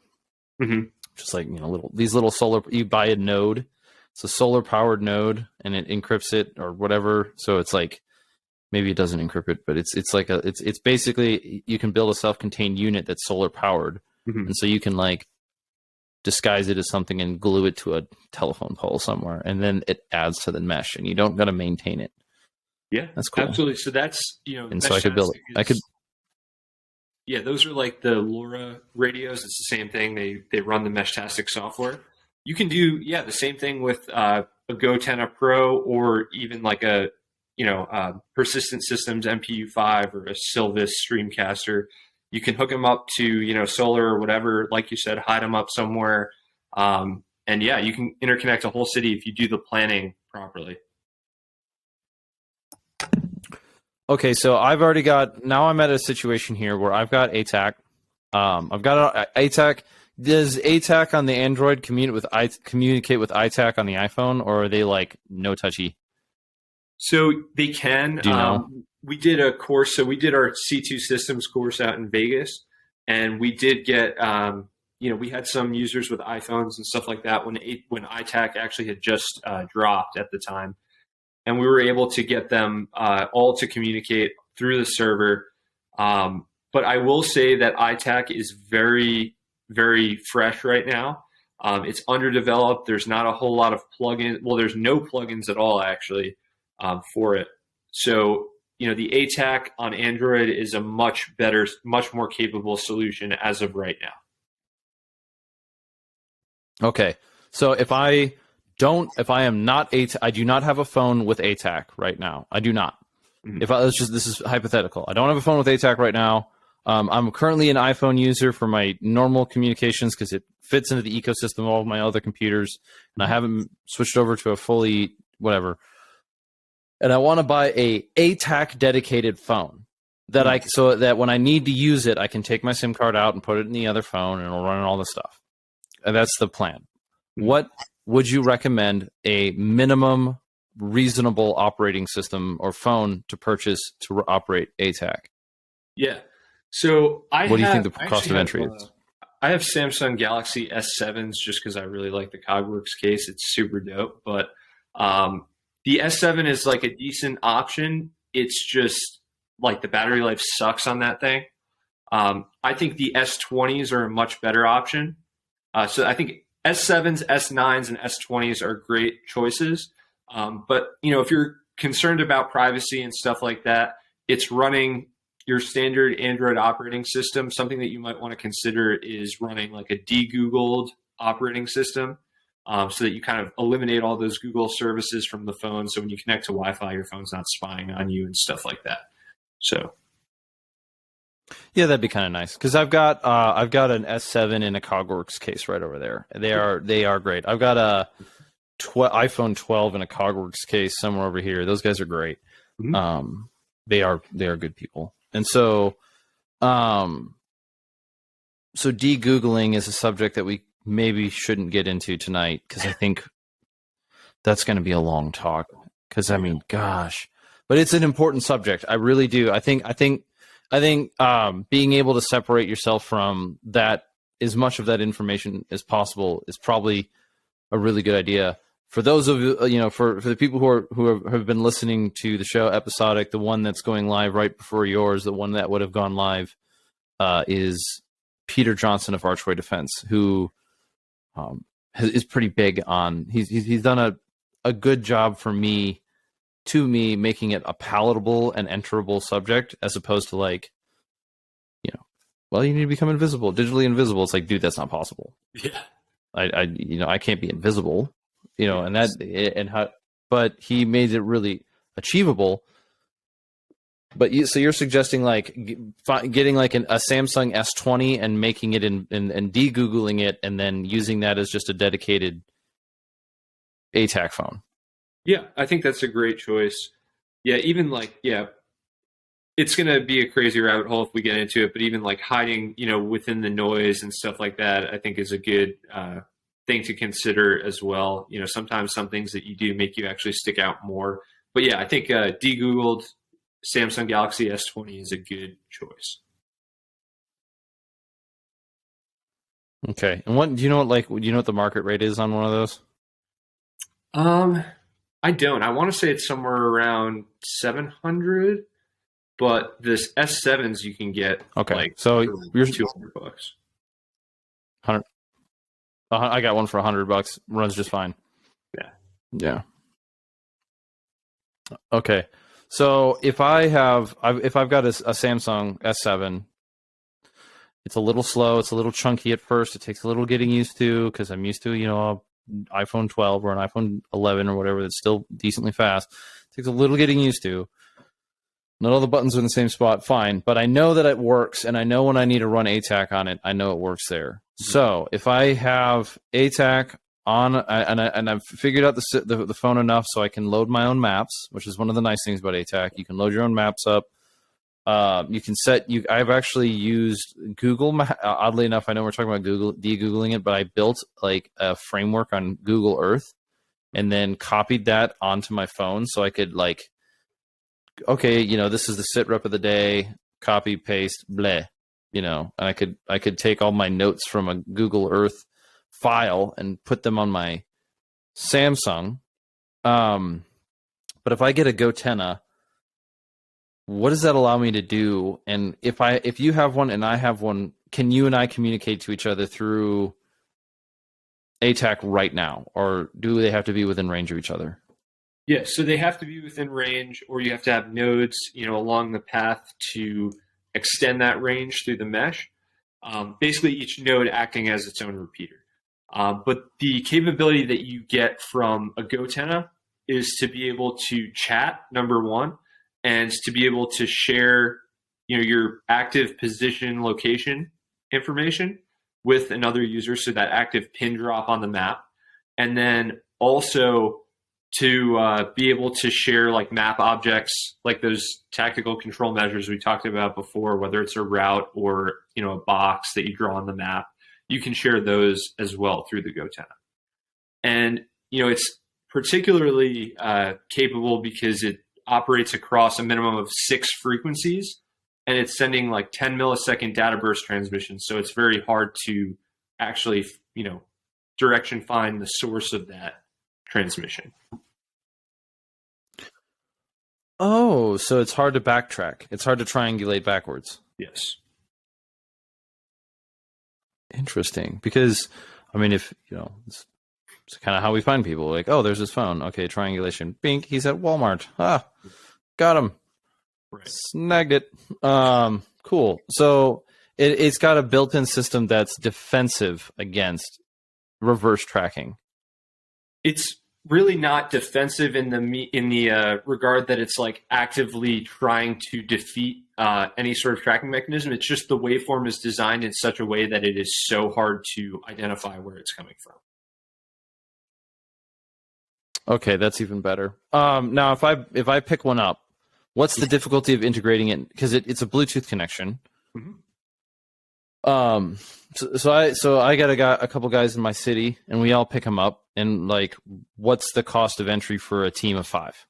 Just like, you know, these little solar, you buy a node, it's a solar powered node and it encrypts it or whatever. So it's like, maybe it doesn't encrypt it, but it's basically, you can build a self-contained unit that's solar powered. And so you can like disguise it as something and glue it to a telephone pole somewhere. And then it adds to the mesh and you don't got to maintain it. Yeah, that's cool. Absolutely. So that's, you know, and so I could build it. Yeah, those are like the LoRa radios. It's the same thing. They run the Meshtastic software. You can do the same thing with a Go10 Pro or even like a Persistent Systems MPU5 or a Silvis Streamcaster. You can hook them up to, you know, solar or whatever, like you said, hide them up somewhere. And yeah, you can interconnect a whole city if you do the planning properly. Okay, so I'm at a situation here where I've got ATAC. I've got ATAC. Does ATAC on the Android communicate with ITAC on the iPhone, or are they like no touchy? So they can. Do you know? We did a course. So we did our C2 systems course out in Vegas, and we did get, we had some users with iPhones and stuff like that when ITAC actually had just dropped at the time. And we were able to get them all to communicate through the server. But I will say that ITAC is very, very fresh right now. It's underdeveloped. There's not a whole lot of plugins. Well, there's no plugins at all, actually, for it. So, you know, the ATAC on Android is a much better, much more capable solution as of right now. Okay. So if I do not have a phone with ATAC right now. I do not. This is hypothetical. I don't have a phone with ATAC right now. I'm currently an iPhone user for my normal communications because it fits into the ecosystem of all of my other computers, and I haven't switched over to a fully whatever. And I want to buy a ATAC dedicated phone so that when I need to use it, I can take my SIM card out and put it in the other phone, and it'll run all the stuff. And that's the plan. What would you recommend a minimum reasonable operating system or phone to purchase to operate ATAC? Yeah. So what do you think the cost of entry is? I have Samsung Galaxy S7s just because I really like the Cogworks case. It's super dope. But the S7 is like a decent option. It's just like the battery life sucks on that thing. I think the S20s are a much better option. So I think S7s, S9s, and S20s are great choices. But, you know, if you're concerned about privacy and stuff like that, it's running your standard Android operating system. Something that you might want to consider is running like a de-Googled operating system so that you kind of eliminate all those Google services from the phone. So when you connect to Wi-Fi, your phone's not spying on you and stuff like that. So. Yeah, that'd be kind of nice because I've got an S7 in a Cogworks case right over there. They are great. I've got a iPhone 12 in a Cogworks case somewhere over here. Those guys are great. They are good people. And so de-Googling is a subject that we maybe shouldn't get into tonight because I think that's going to be a long talk. Because I mean, gosh, but it's an important subject. I really do. I think being able to separate yourself from that, as much of that information as possible, is probably a really good idea. For those of you, for the people who have been listening to the show episodic, the one that's going live right before yours, the one that would have gone live, is Peter Johnson of Archway Defense, who is pretty big on. He's done a good job for me, making it a palatable and enterable subject, as opposed to like, well, you need to become invisible, digitally invisible. It's like, dude, that's not possible. Yeah. I can't be invisible, but he made it really achievable. But so you're suggesting like getting like a Samsung S20 and making it and de-Googling it and then using that as just a dedicated ATAC phone. Yeah, I think that's a great choice. Yeah, even like, it's going to be a crazy rabbit hole if we get into it, but even like hiding, within the noise and stuff like that, I think is a good thing to consider as well. Sometimes some things that you do make you actually stick out more. But yeah, I think de-Googled Samsung Galaxy S20 is a good choice. Okay. And what do you know what the market rate is on one of those? I don't. I want to say it's somewhere around 700. But this S7s you can get so you're $200. 100. I got one for $100. Runs just fine. Yeah. Okay. So if I've got a Samsung S7, it's a little slow. It's a little chunky at first. It takes a little getting used to because I'm used to an iPhone 12 or an iPhone 11 or whatever that's still decently fast. It takes a little getting used to. Not all the buttons are in the same spot, fine. But I know that it works, and I know when I need to run ATAC on it, I know it works there. Mm-hmm. So if I have ATAC on, and I've figured out the phone enough so I can load my own maps, which is one of the nice things about ATAC. You can load your own maps up. You can I've actually used Google. Oddly enough, I know we're talking about Google de-Googling it, but I built like a framework on Google Earth, and then copied that onto my phone so I could like. Okay, this is the sit rep of the day, copy, paste, bleh, and I could take all my notes from a Google Earth file and put them on my Samsung. But if I get a Gotenna, what does that allow me to do? And if you have one and I have one, can you and I communicate to each other through ATAC right now, or do they have to be within range of each other? Yeah, so they have to be within range, or you have to have nodes, along the path to extend that range through the mesh. Basically, each node acting as its own repeater. But the capability that you get from a Gotenna is to be able to chat, number one, and to be able to share, your active position location information with another user, so that active pin drop on the map, and then also to be able to share like map objects, like those tactical control measures we talked about before, whether it's a route or a box that you draw on the map, you can share those as well through the Gotenna. And it's particularly capable because it operates across a minimum of 6 frequencies, and it's sending like 10 millisecond data burst transmissions. So it's very hard to actually direction find the source of that transmission. Oh, so it's hard to backtrack. It's hard to triangulate backwards. Yes. Interesting. Because, I mean, if, it's kind of how we find people. Like, oh, there's his phone. Okay, triangulation. Bink, he's at Walmart. Ah, got him. Right. Snagged it. Cool. So it's got a built-in system that's defensive against reverse tracking. It's really not defensive in the regard that it's like actively trying to defeat any sort of tracking mechanism. It's just the waveform is designed in such a way that it is so hard to identify where it's coming from. Okay, that's even better. Now, if I pick one up, what's the difficulty of integrating it? Because it's a Bluetooth connection. Mm-hmm. So I got a couple guys in my city, and we all pick them up. And like, what's the cost of entry for a team of 5?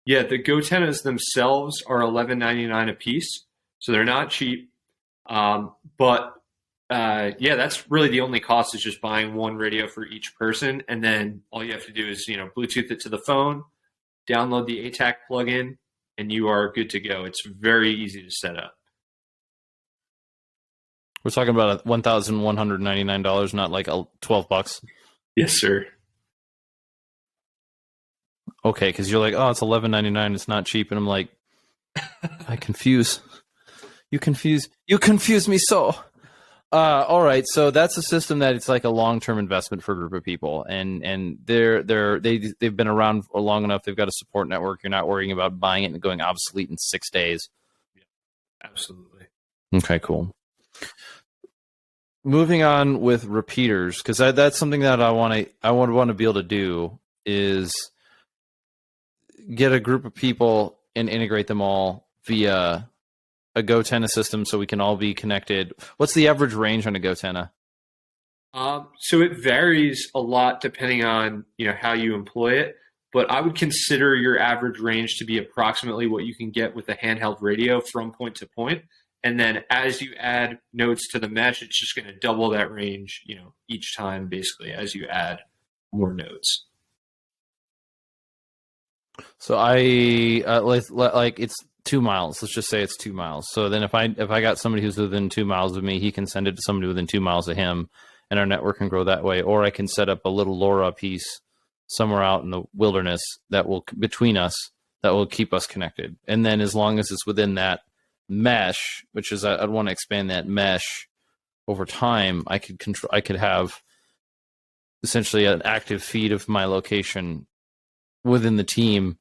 Yeah, the Gotennas themselves are $11.99 a piece, so they're not cheap. But that's really the only cost, is just buying one radio for each person, and then all you have to do is Bluetooth it to the phone, download the ATAC plugin, and you are good to go. It's very easy to set up. We're talking about $1,199, not like $12. Yes, sir. Okay, because you're like, oh, it's $11.99. It's not cheap, and I'm like, I confuse. You confuse me so. All right, so that's a system that it's like a long-term investment for a group of people, and they've been around for long enough. They've got a support network. You're not worrying about buying it and going obsolete in 6 days. Yeah, absolutely. Okay, cool. Moving on with repeaters, because that's something that I want to be able to do is get a group of people and integrate them all via a GoTenna system so we can all be connected. What's the average range on a GoTenna? So it varies a lot depending on how you employ it, but I would consider your average range to be approximately what you can get with a handheld radio from point to point. And then as you add nodes to the mesh, it's just going to double that range, each time basically as you add more nodes. So I like it's 2 miles. Let's just say it's 2 miles. So then if I got somebody who's within 2 miles of me, he can send it to somebody within 2 miles of him, and our network can grow that way. Or I can set up a little LoRa piece somewhere out in the wilderness that will between us that will keep us connected. And then as long as it's within that mesh, which is I'd want to expand that mesh over time, I could have essentially an active feed of my location within the team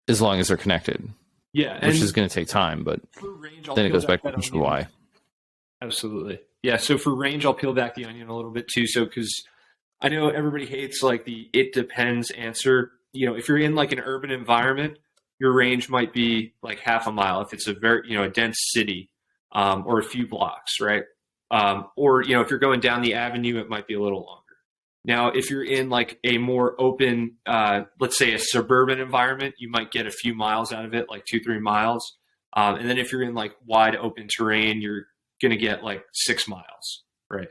as long as they're connected. Yeah, which is going to take time, but then it goes back to why. Absolutely. Yeah, so for range, I'll peel back the onion a little bit too. So because I know everybody hates like the "it depends" answer. If you're in like an urban environment, your range might be like half a mile. If it's a very a dense city, or a few blocks, right? Or if you're going down the avenue, it might be a little longer. Now, if you're in like a more open, let's say a suburban environment, you might get a few miles out of it, like 2-3 miles. And then if you're in like wide open terrain, you're going to get like 6 miles, right?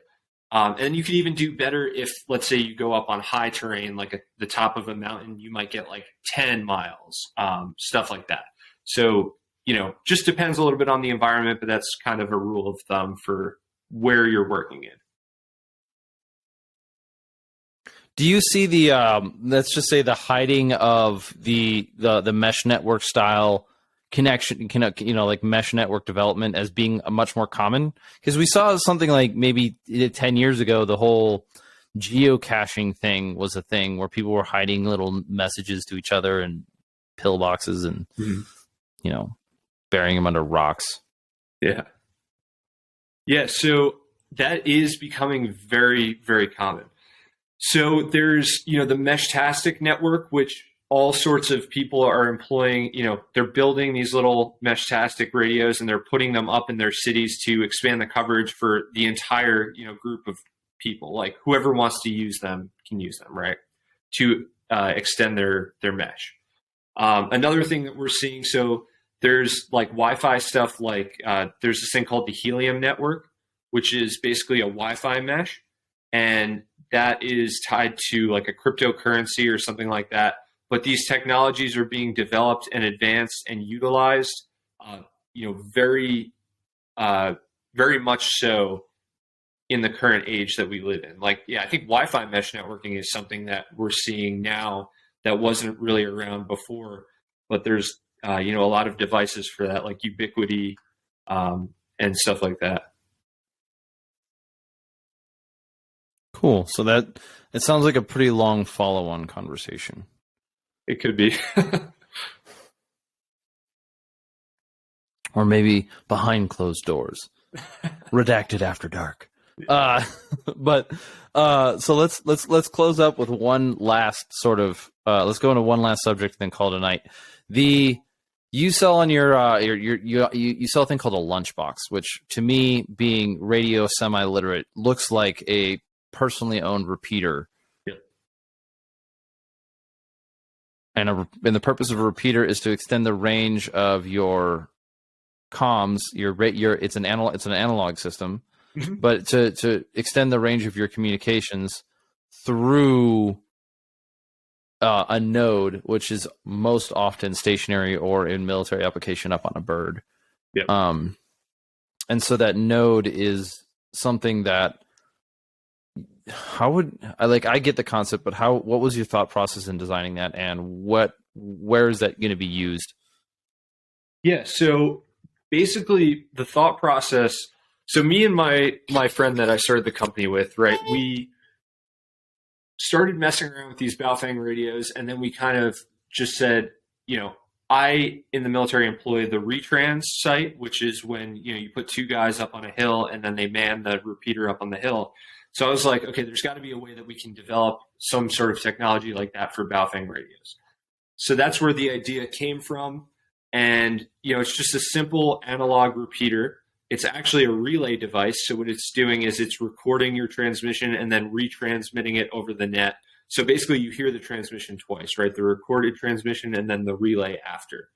And you could even do better if, let's say, you go up on high terrain, like the top of a mountain, you might get like 10 miles, stuff like that. So, just depends a little bit on the environment, but that's kind of a rule of thumb for where you're working in. Do you see the let's just say the hiding of the mesh network style connection, like mesh network development as being a much more common? Because we saw something like maybe 10 years ago, the whole geocaching thing was a thing where people were hiding little messages to each other and pillboxes and burying them under rocks. Yeah. So that is becoming very, very common. So there's, the Meshtastic network, which all sorts of people are employing. They're building these little Meshtastic radios and they're putting them up in their cities to expand the coverage for the entire, group of people. Like whoever wants to use them can use them, right? To extend their mesh. Another thing that we're seeing, so there's like Wi-Fi stuff, like there's this thing called the Helium network, which is basically a Wi-Fi mesh. And that is tied to like a cryptocurrency or something like that. But these technologies are being developed and advanced and utilized, very, very much so in the current age that we live in. Like, I think Wi-Fi mesh networking is something that we're seeing now that wasn't really around before. But there's, a lot of devices for that, like Ubiquiti and stuff like that. Cool. So it sounds like a pretty long follow-on conversation. It could be. Or maybe behind closed doors. Redacted after dark. But so let's close up with one last sort of let's go into one last subject and then call it a night. You sell on you sell a thing called a lunchbox, which to me, being radio semi-literate, looks like a personally owned repeater. Yep. And the purpose of a repeater is to extend the range of your comms. It's an analog system, mm-hmm. But to extend the range of your communications through a node, which is most often stationary or in military application up on a bird. Yep. And so that node is something that how would I get the concept, but what was your thought process in designing that, and where is that going to be used? Yeah, so basically the thought process, so me and my friend that I started the company with, right, we started messing around with these Baofeng radios, and then we kind of just said, I in the military employ the retrans site, which is when you put two guys up on a hill and then they man the repeater up on the hill. So I was like, okay, there's got to be a way that we can develop some sort of technology like that for Baofeng radios. So that's where the idea came from. And, it's just a simple analog repeater. It's actually a relay device. So what it's doing is it's recording your transmission and then retransmitting it over the net. So basically you hear the transmission twice, right? The recorded transmission and then the relay after.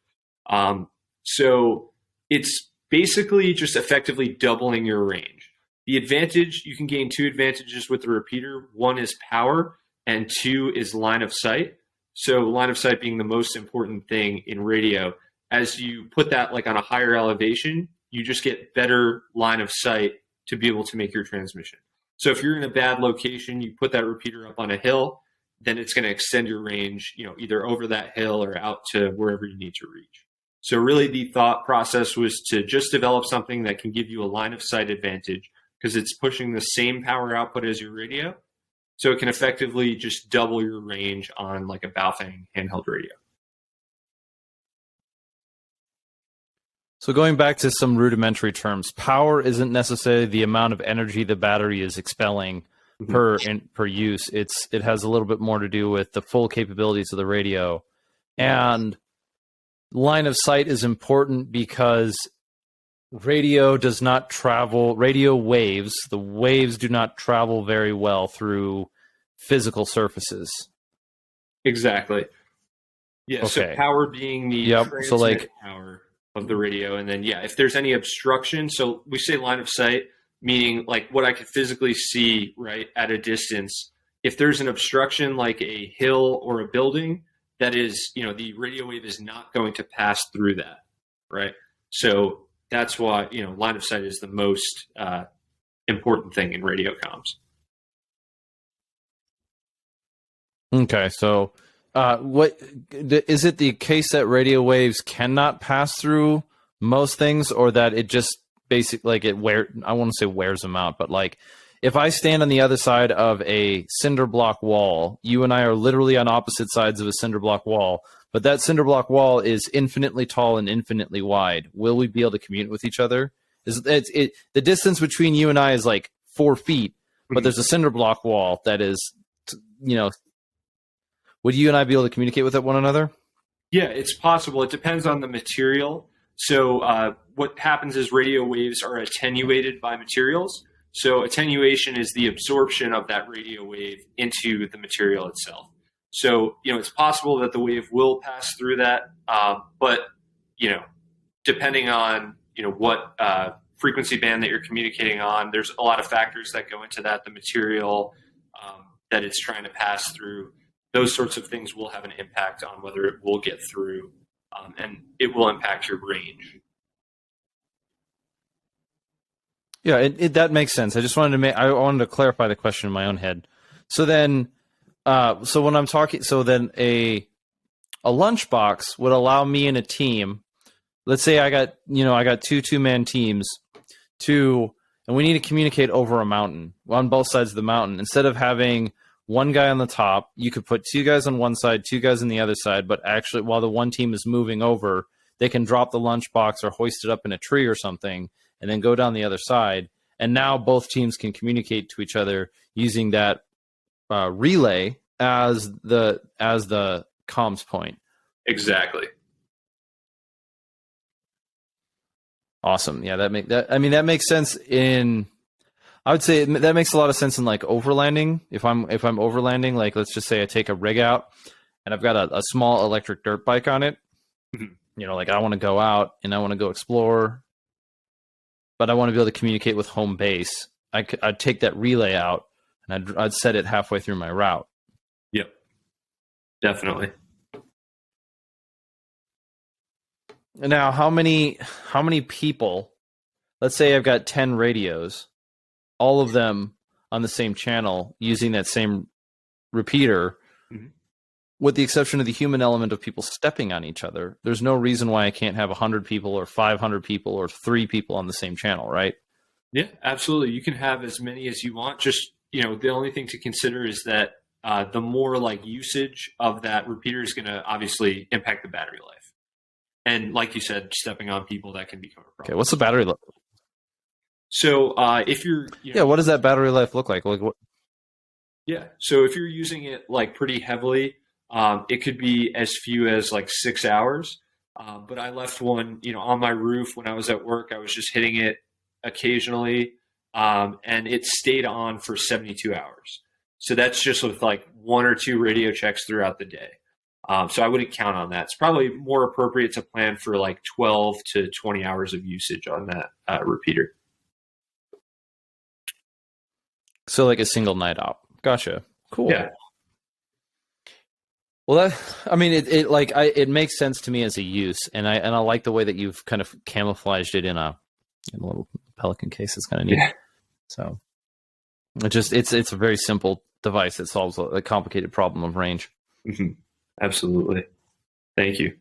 So it's basically just effectively doubling your range. The advantage, you can gain two advantages with the repeater. One is power and two is line of sight. So line of sight being the most important thing in radio. As you put that on a higher elevation, you just get better line of sight to be able to make your transmission. So if you're in a bad location, you put that repeater up on a hill, then it's going to extend your range, either over that hill or out to wherever you need to reach. So really the thought process was to just develop something that can give you a line of sight advantage because it's pushing the same power output as your radio. So it can effectively just double your range on a Baofeng handheld radio. So going back to some rudimentary terms, power isn't necessarily the amount of energy the battery is expelling per use. It has a little bit more to do with the full capabilities of the radio. And line of sight is important because radio waves, the waves do not travel very well through physical surfaces. Exactly. Yeah, okay. So power being the transmit power of the radio. And then, if there's any obstruction, so we say line of sight, meaning what I could physically see, right, at a distance. If there's an obstruction like a hill or a building, that is, the radio wave is not going to pass through that, right? So that's why, line of sight is the most important thing in radio comms. Okay, so what is it the case that radio waves cannot pass through most things, or that it just basically I won't say wears them out, but if I stand on the other side of a cinder block wall, you and I are literally on opposite sides of a cinder block wall, but that cinder block wall is infinitely tall and infinitely wide. Will we be able to communicate with each other? The distance between you and I is 4 feet, but there's a cinder block wall that is, would you and I be able to communicate with one another? Yeah, it's possible. It depends on the material. So what happens is radio waves are attenuated by materials. So attenuation is the absorption of that radio wave into the material itself. So, it's possible that the wave will pass through that. But, depending on, what frequency band that you're communicating on, there's a lot of factors that go into that. The material that it's trying to pass through, those sorts of things will have an impact on whether it will get through, and it will impact your range. Yeah, that makes sense. I just wanted to clarify the question in my own head. So then, when I'm talking, then a lunchbox would allow me and a team. Let's say I got two-man teams, and we need to communicate over a mountain on both sides of the mountain. Instead of having one guy on the top, you could put two guys on one side, two guys on the other side. But actually, while the one team is moving over, they can drop the lunchbox or hoist it up in a tree or something, and then go down the other side. And now both teams can communicate to each other using that relay as the comms point. Exactly. Awesome. Yeah, that makes sense I would say that makes a lot of sense in overlanding. If I'm overlanding, let's just say I take a rig out and I've got a small electric dirt bike on it. Mm-hmm. I want to go out and I want to go explore, but I want to be able to communicate with home base. I'd take that relay out and I'd set it halfway through my route. Yep, definitely. Now, how many people? Let's say I've got 10 radios. All of them on the same channel using that same repeater, Mhm. with the exception of the human element of people stepping on each other. There's no reason why I can't have 100 people or 500 people or 3 people on the same channel, right? Yeah, absolutely. You can have as many as you want. Just, the only thing to consider is that the more like usage of that repeater is going to obviously impact the battery life. And like you said, stepping on people, that can become a Okay, problem. what's the battery life? So if you're, Yeah, what does that battery life look like? Like what? yeah, so if you're using it like pretty heavily, it could be as few as like 6 hours. But I left one, on my roof when I was at work. I was just hitting it occasionally, and it stayed on for 72 hours. So that's just with like 1 or 2 radio checks throughout the day. So I wouldn't count on that. It's probably more appropriate to plan for like 12 to 20 hours of usage on that repeater. So like a single night op. Gotcha. Cool. Yeah. Well, it makes sense to me as a use, and I like the way that you've kind of camouflaged it in a little Pelican case. It's kind of neat. Yeah. So it's a very simple device that solves a complicated problem of range. Mm-hmm. Absolutely. Thank you.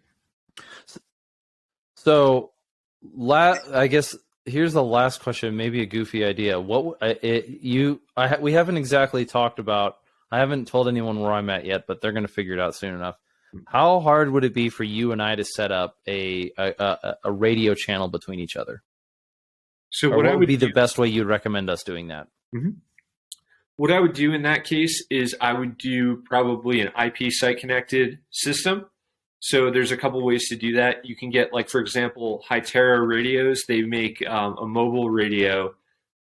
So, I guess here's the last question. Maybe a goofy idea. We haven't exactly talked about. I haven't told anyone where I'm at yet, but they're going to figure it out soon enough. How hard would it be for you and I to set up a radio channel between each other? So what would be the best way you'd recommend us doing that? Mm-hmm. What I would do in that case is I would do probably an IP site connected system. So there's a couple ways to do that. You can get, like, for example, Hytera radios. They make a mobile radio,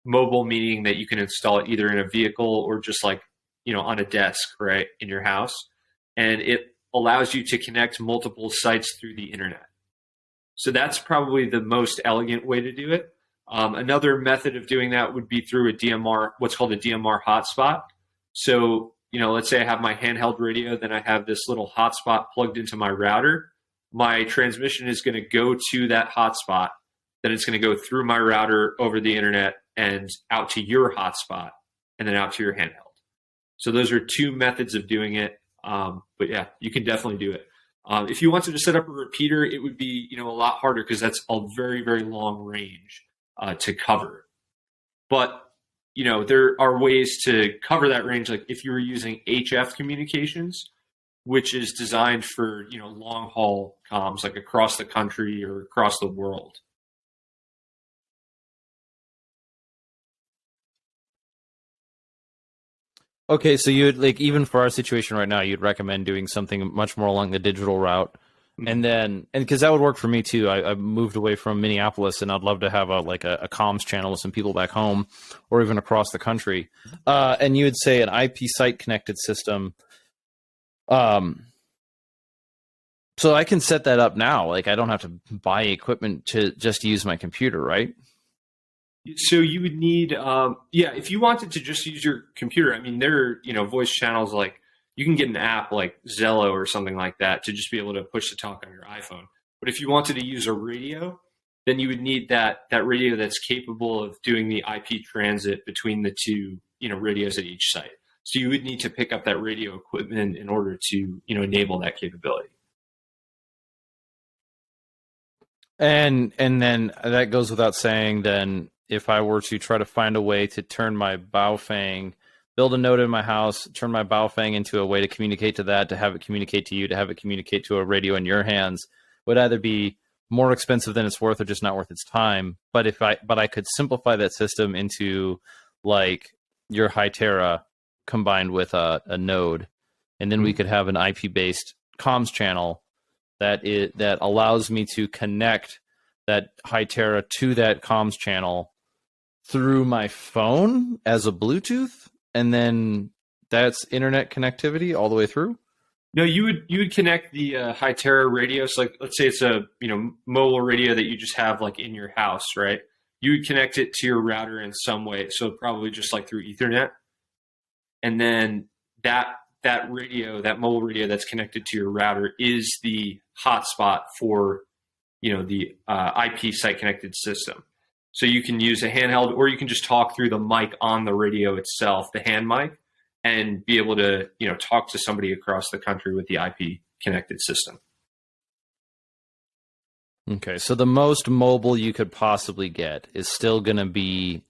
mobile meaning that you can install it either in a vehicle or just like, on a desk, right, in your house. And it allows you to connect multiple sites through the internet. So that's probably the most elegant way to do it. Another method of doing that would be through a DMR, what's called a DMR hotspot. So, let's say I have my handheld radio, then I have this little hotspot plugged into my router. My transmission is going to go to that hotspot. Then it's going to go through my router over the internet and out to your hotspot and then out to your handheld. So those are 2 methods of doing it. But yeah, you can definitely do it. If you wanted to set up a repeater, it would be, a lot harder because that's a very, very long range to cover. But, there are ways to cover that range. Like if you were using HF communications, which is designed for, long haul comms, like across the country or across the world. Okay, so you'd even for our situation right now, you'd recommend doing something much more along the digital route. And then, because that would work for me too. I moved away from Minneapolis, and I'd love to have a comms channel with some people back home, or even across the country. And you would say an IP site connected system. So I can set that up now. Like I don't have to buy equipment to just use my computer, right? So you would need, if you wanted to just use your computer. I mean, there are voice channels like. You can get an app like Zello or something like that to just be able to push to talk on your iPhone. But if you wanted to use a radio, then you would need that radio that's capable of doing the IP transit between the 2, radios at each site. So you would need to pick up that radio equipment in order to, enable that capability. And then that goes without saying. Then if I were to try to find a way to turn my Baofeng, build a node in my house, turn my Baofeng into a way to communicate to that, to have it communicate to you, to have it communicate to a radio in your hands, would either be more expensive than it's worth or just not worth its time. But I could simplify that system into like your Hytera combined with a node, and then we could have an IP-based comms channel that allows me to connect that Hytera to that comms channel through my phone as a Bluetooth. And then that's internet connectivity all the way through? No, you would connect the Hytera radio. So like, let's say it's a mobile radio that you just have like in your house, right? You would connect it to your router in some way. So probably just like through Ethernet. And then that radio, that mobile radio that's connected to your router is the hotspot for the IP site connected system. So you can use a handheld, or you can just talk through the mic on the radio itself, the hand mic, and be able to, talk to somebody across the country with the IP connected system. Okay, so the most mobile you could possibly get is still going to be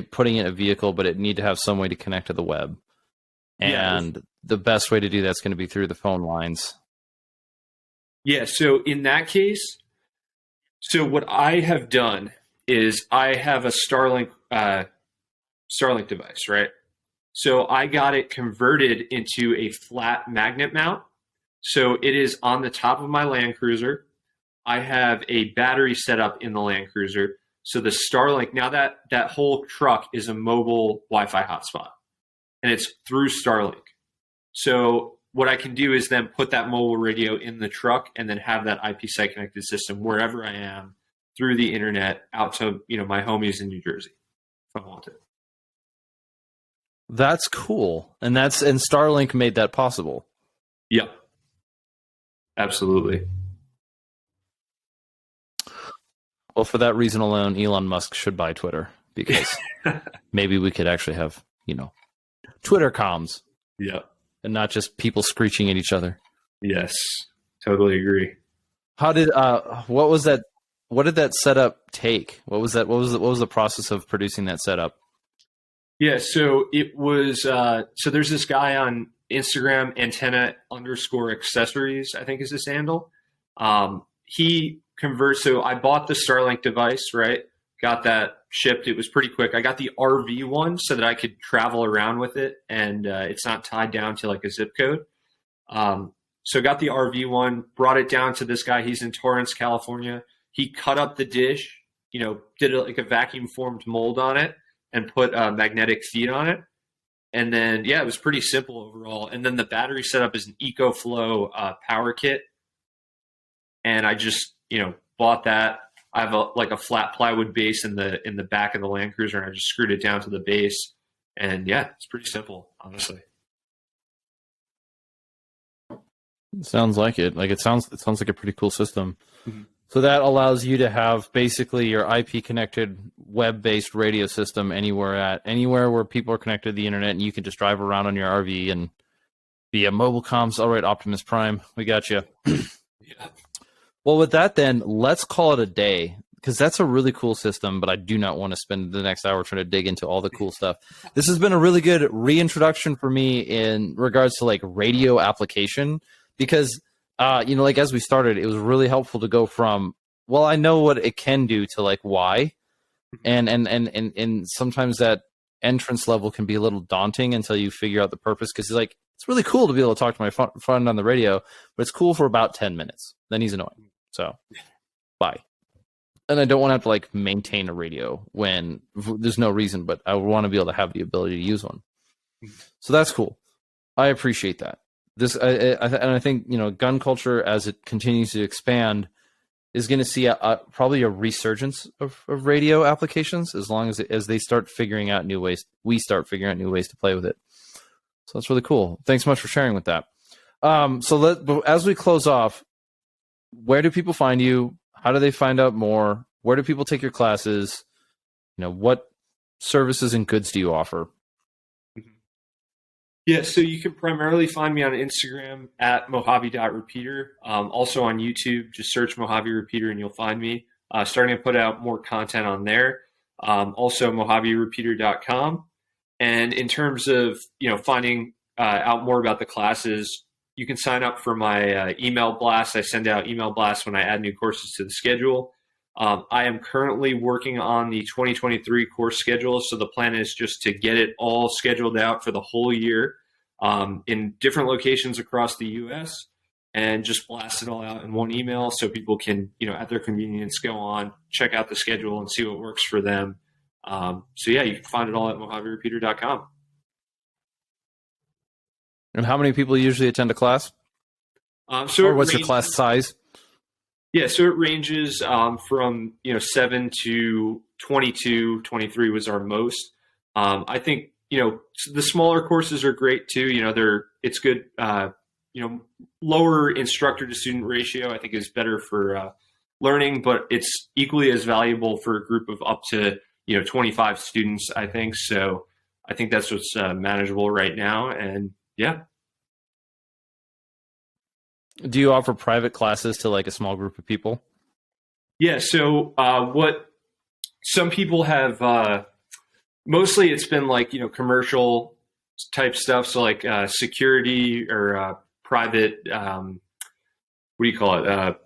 putting it in a vehicle, but it need to have some way to connect to the web. And the best way to do that's going to be through the phone lines. Yeah, so in that case, so what I have done is I have a Starlink device, right? So I got it converted into a flat magnet mount. So it is on the top of my Land Cruiser. I have a battery set up in the Land Cruiser. So the Starlink, now that whole truck is a mobile Wi-Fi hotspot, and it's through Starlink. So what I can do is then put that mobile radio in the truck and then have that IP site connected system wherever I am through the internet out to, my homies in New Jersey if I want it. That's cool. And Starlink made that possible. Yep. Absolutely. Well, for that reason alone, Elon Musk should buy Twitter, because maybe we could actually have, Twitter comms. Yeah. And not just people screeching at each other. Yes. Totally agree. How did what was that? What did that setup take? What was that? What was the process of producing that setup? Yeah, so it was so there's this guy on Instagram, antenna_accessories, I think is his handle. He converts, so I bought the Starlink device, right? Got that shipped. It was pretty quick. I got the RV one so that I could travel around with it, and it's not tied down to like a zip code. So got the RV one, brought it down to this guy. He's in Torrance, California. He cut up the dish, did like a vacuum formed mold on it and put magnetic feed on it. And then, it was pretty simple overall. And then the battery setup is an EcoFlow power kit. And I just, bought that. I have a flat plywood base in the back of the Land Cruiser, and I just screwed it down to the base. And it's pretty simple, honestly. Sounds like it. It sounds like a pretty cool system. Mm-hmm. So that allows you to have basically your IP connected web-based radio system anywhere where people are connected to the internet, and you can just drive around on your RV and via mobile comms. All right, Optimus Prime, we got you. Yeah. Well, with that, then let's call it a day, because that's a really cool system. But I do not want to spend the next hour trying to dig into all the cool stuff. This has been a really good reintroduction for me in regards to radio application, because as we started, it was really helpful to go from, well, I know what it can do to why, and sometimes that entrance level can be a little daunting until you figure out the purpose, because it's really cool to be able to talk to my friend on the radio, but it's cool for about 10 minutes. Then he's annoying. So, bye. And I don't want to have to maintain a radio when there's no reason, but I want to be able to have the ability to use one. So that's cool. I appreciate that. I think gun culture, as it continues to expand, is going to see probably a resurgence of radio applications, as long as they start figuring out new ways. We start figuring out new ways to play with it. So that's really cool. Thanks so much for sharing with that. As we close off, where do people find you? How do they find out more? Where do people take your classes? What services and goods do you offer? Yeah, so you can primarily find me on Instagram at Mojave.Repeater. Also on YouTube, just search Mojave Repeater and you'll find me. Starting to put out more content on there. Also MojaveRepeater.com. And in terms of finding out more about the classes, you can sign up for my email blast. I send out email blasts when I add new courses to the schedule. I am currently working on the 2023 course schedule. So the plan is just to get it all scheduled out for the whole year in different locations across the U.S. and just blast it all out in one email so people can, at their convenience, go on, check out the schedule and see what works for them. You can find it all at MojaveRepeater.com. And how many people usually attend a class? What's the class size? Yeah, so it ranges from 7 to 22, 23 was our most. I think the smaller courses are great too. It's good. Lower instructor to student ratio I think is better for learning, but it's equally as valuable for a group of up to 25 students, I think. So I think that's what's manageable right now, and yeah. Do you offer private classes to like a small group of people? Yeah. So what some people have, mostly it's been like commercial type stuff. So like security or private. What do you call it?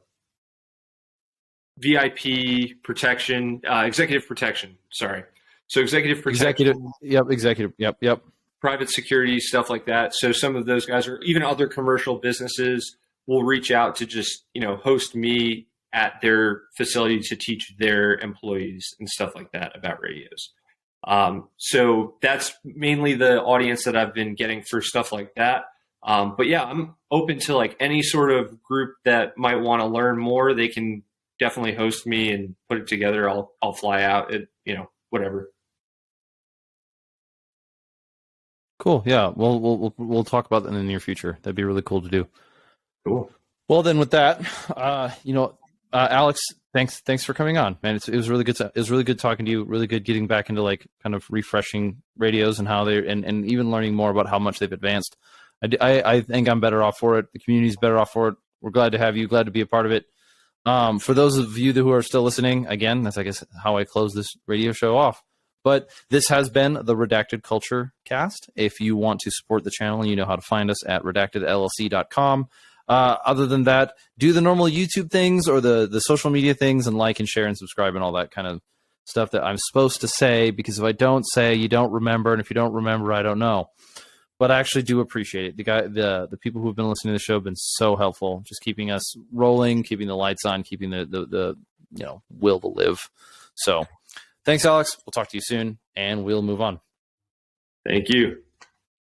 VIP protection, executive protection. Sorry. So executive protection. Executive. Yep. Private security, stuff like that. So some of those guys, or even other commercial businesses, will reach out to just host me at their facility to teach their employees and stuff like that about radios. So that's mainly the audience that I've been getting for stuff like that. But yeah, I'm open to like any sort of group that might want to learn more. They can definitely host me and put it together. I'll fly out at whatever. Cool. Yeah. We'll talk about that in the near future. That'd be really cool to do. Cool. Well, then with that, Alex, thanks for coming on, man. It was really good. It was really good talking to you. Really good getting back into like kind of refreshing radios and how they and even learning more about how much they've advanced. I think I'm better off for it. The community's better off for it. We're glad to have you. Glad to be a part of it. For those of you who are still listening, again, that's I guess how I close this radio show off. But this has been the Redacted Culture Cast. If you want to support the channel, you know how to find us at redactedllc.com. Other than that, do the normal YouTube things or the social media things and like and share and subscribe and all that kind of stuff that I'm supposed to say, because if I don't say, you don't remember, and if you don't remember, I don't know. But I actually do appreciate it. The people who have been listening to the show have been so helpful, just keeping us rolling, keeping the lights on, keeping the will to live. So thanks, Alex. We'll talk to you soon, and we'll move on. Thank you.